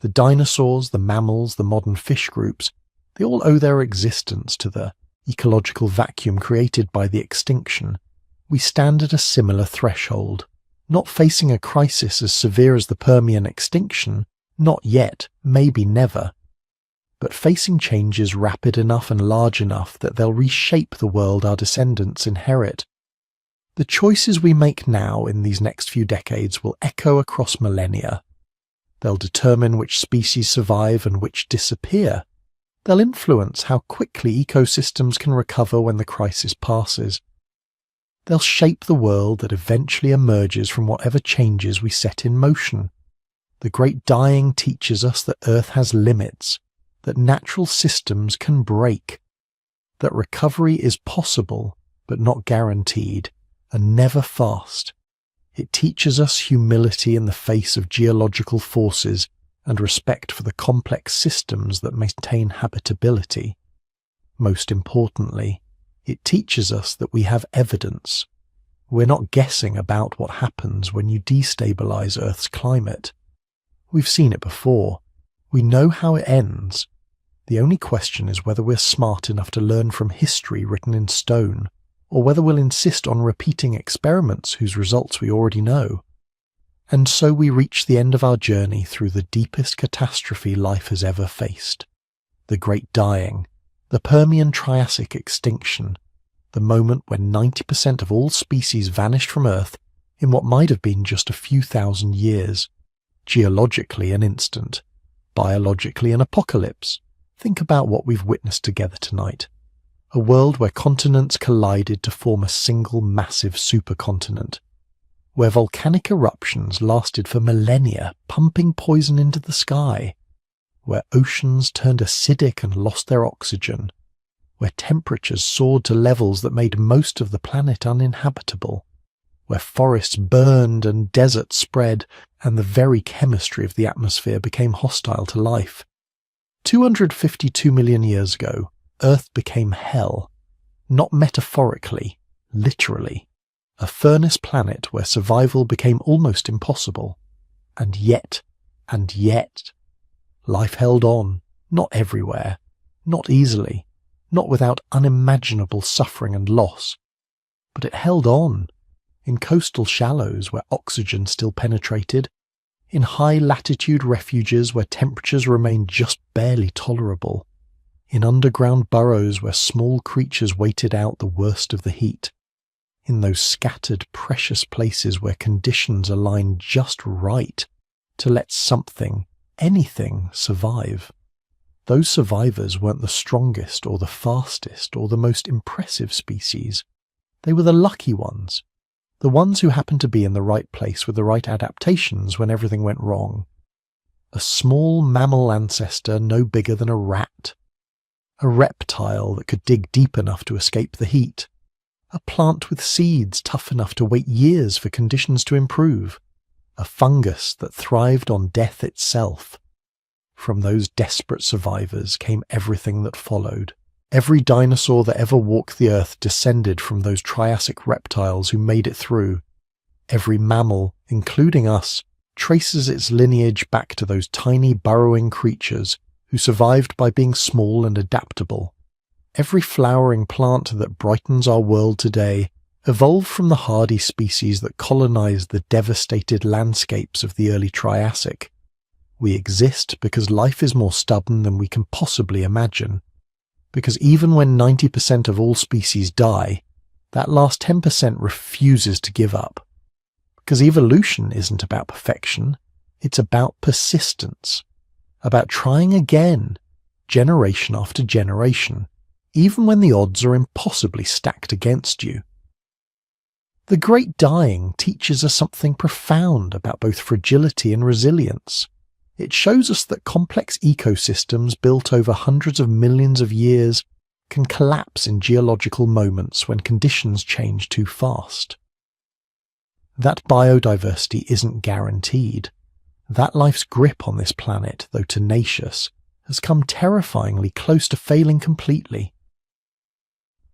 The dinosaurs, the mammals, the modern fish groups, they all owe their existence to the ecological vacuum created by the extinction. We stand at a similar threshold, not facing a crisis as severe as the Permian extinction, not yet, maybe never, but facing changes rapid enough and large enough that they'll reshape the world our descendants inherit. The choices we make now in these next few decades will echo across millennia. They'll determine which species survive and which disappear. They'll influence how quickly ecosystems can recover when the crisis passes. They'll shape the world that eventually emerges from whatever changes we set in motion. The Great Dying teaches us that Earth has limits, that natural systems can break, that recovery is possible but not guaranteed, and never fast. It teaches us humility in the face of geological forces and respect for the complex systems that maintain habitability. Most importantly, it teaches us that we have evidence. We're not guessing about what happens when you destabilize Earth's climate. We've seen it before. We know how it ends. The only question is whether we're smart enough to learn from history written in stone, or whether we'll insist on repeating experiments whose results we already know. And so we reach the end of our journey through the deepest catastrophe life has ever faced. The Great Dying, the Permian-Triassic extinction, the moment when 90% of all species vanished from Earth in what might have been just a few thousand years. Geologically an instant, biologically an apocalypse. Think about what we've witnessed together tonight. A world where continents collided to form a single massive supercontinent, where volcanic eruptions lasted for millennia, pumping poison into the sky, where oceans turned acidic and lost their oxygen, where temperatures soared to levels that made most of the planet uninhabitable, where forests burned and deserts spread, and the very chemistry of the atmosphere became hostile to life. 252 million years ago, Earth became hell, not metaphorically, literally. A furnace planet where survival became almost impossible. And yet, life held on, not everywhere, not easily, not without unimaginable suffering and loss. But it held on, in coastal shallows where oxygen still penetrated, in high-latitude refuges where temperatures remained just barely tolerable, in underground burrows where small creatures waited out the worst of the heat, in those scattered, precious places where conditions aligned just right to let something, anything, survive. those survivors weren't the strongest or the fastest or the most impressive species. They were the lucky ones, the ones who happened to be in the right place with the right adaptations when everything went wrong. A small mammal ancestor no bigger than a rat. A reptile that could dig deep enough to escape the heat. A plant with seeds tough enough to wait years for conditions to improve. A fungus that thrived on death itself. From those desperate survivors came everything that followed. Every dinosaur that ever walked the earth descended from those Triassic reptiles who made it through. Every mammal, including us, traces its lineage back to those tiny burrowing creatures who survived by being small and adaptable. Every flowering plant that brightens our world today evolved from the hardy species that colonized the devastated landscapes of the early Triassic. We exist because life is more stubborn than we can possibly imagine. Because even when 90% of all species die, that last 10% refuses to give up. Because evolution isn't about perfection, it's about persistence. About trying again, generation after generation, even when the odds are impossibly stacked against you. The Great Dying teaches us something profound about both fragility and resilience. It shows us that complex ecosystems built over hundreds of millions of years can collapse in geological moments when conditions change too fast. That biodiversity isn't guaranteed. That life's grip on this planet, though tenacious, has come terrifyingly close to failing completely.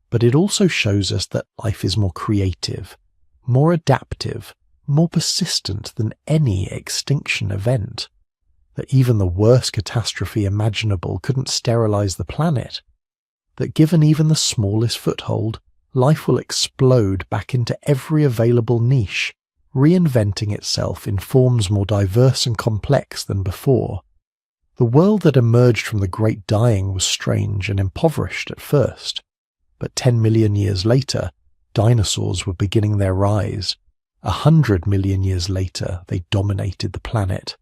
But it also shows us that life is more creative, more adaptive, more persistent than any extinction event. That even the worst catastrophe imaginable couldn't sterilize the planet. That given even the smallest foothold, life will explode back into every available niche, reinventing itself in forms more diverse and complex than before. The world that emerged from the Great Dying was strange and impoverished at first, but 10 million years later, dinosaurs were beginning their rise. 100 million years later, they dominated the planet.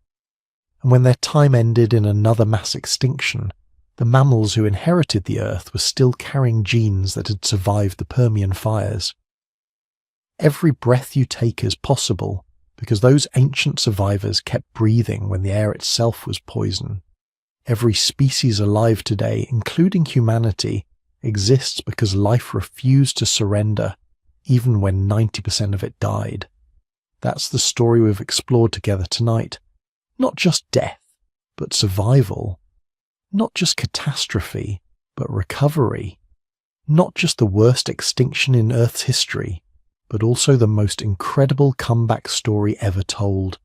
And when their time ended in another mass extinction, the mammals who inherited the Earth were still carrying genes that had survived the Permian fires. Every breath you take is possible because those ancient survivors kept breathing when the air itself was poison. Every species alive today, including humanity, exists because life refused to surrender, even when 90% of it died. That's the story we've explored together tonight. Not just death, but survival. Not just catastrophe, but recovery. Not just the worst extinction in Earth's history, but also the most incredible comeback story ever told.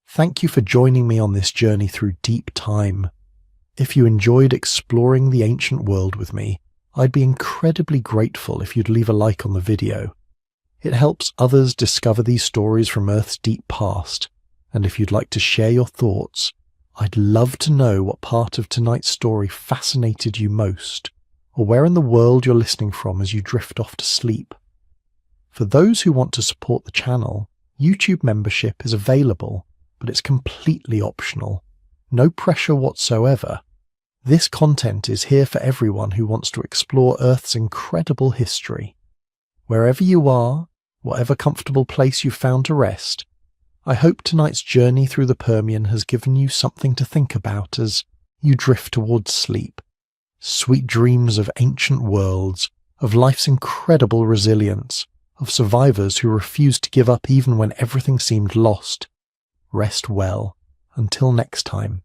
Thank you for joining me on this journey through deep time. If you enjoyed exploring the ancient world with me, I'd be incredibly grateful if you'd leave a like on the video. It helps others discover these stories from Earth's deep past. And if you'd like to share your thoughts, I'd love to know what part of tonight's story fascinated you most, or where in the world you're listening from as you drift off to sleep. For those who want to support the channel, YouTube membership is available, but it's completely optional. No pressure whatsoever. This content is here for everyone who wants to explore Earth's incredible history. Wherever you are, whatever comfortable place you've found to rest, I hope tonight's journey through the Permian has given you something to think about as you drift towards sleep. Sweet dreams of ancient worlds, of life's incredible resilience, of survivors who refused to give up even when everything seemed lost. Rest well. Until next time.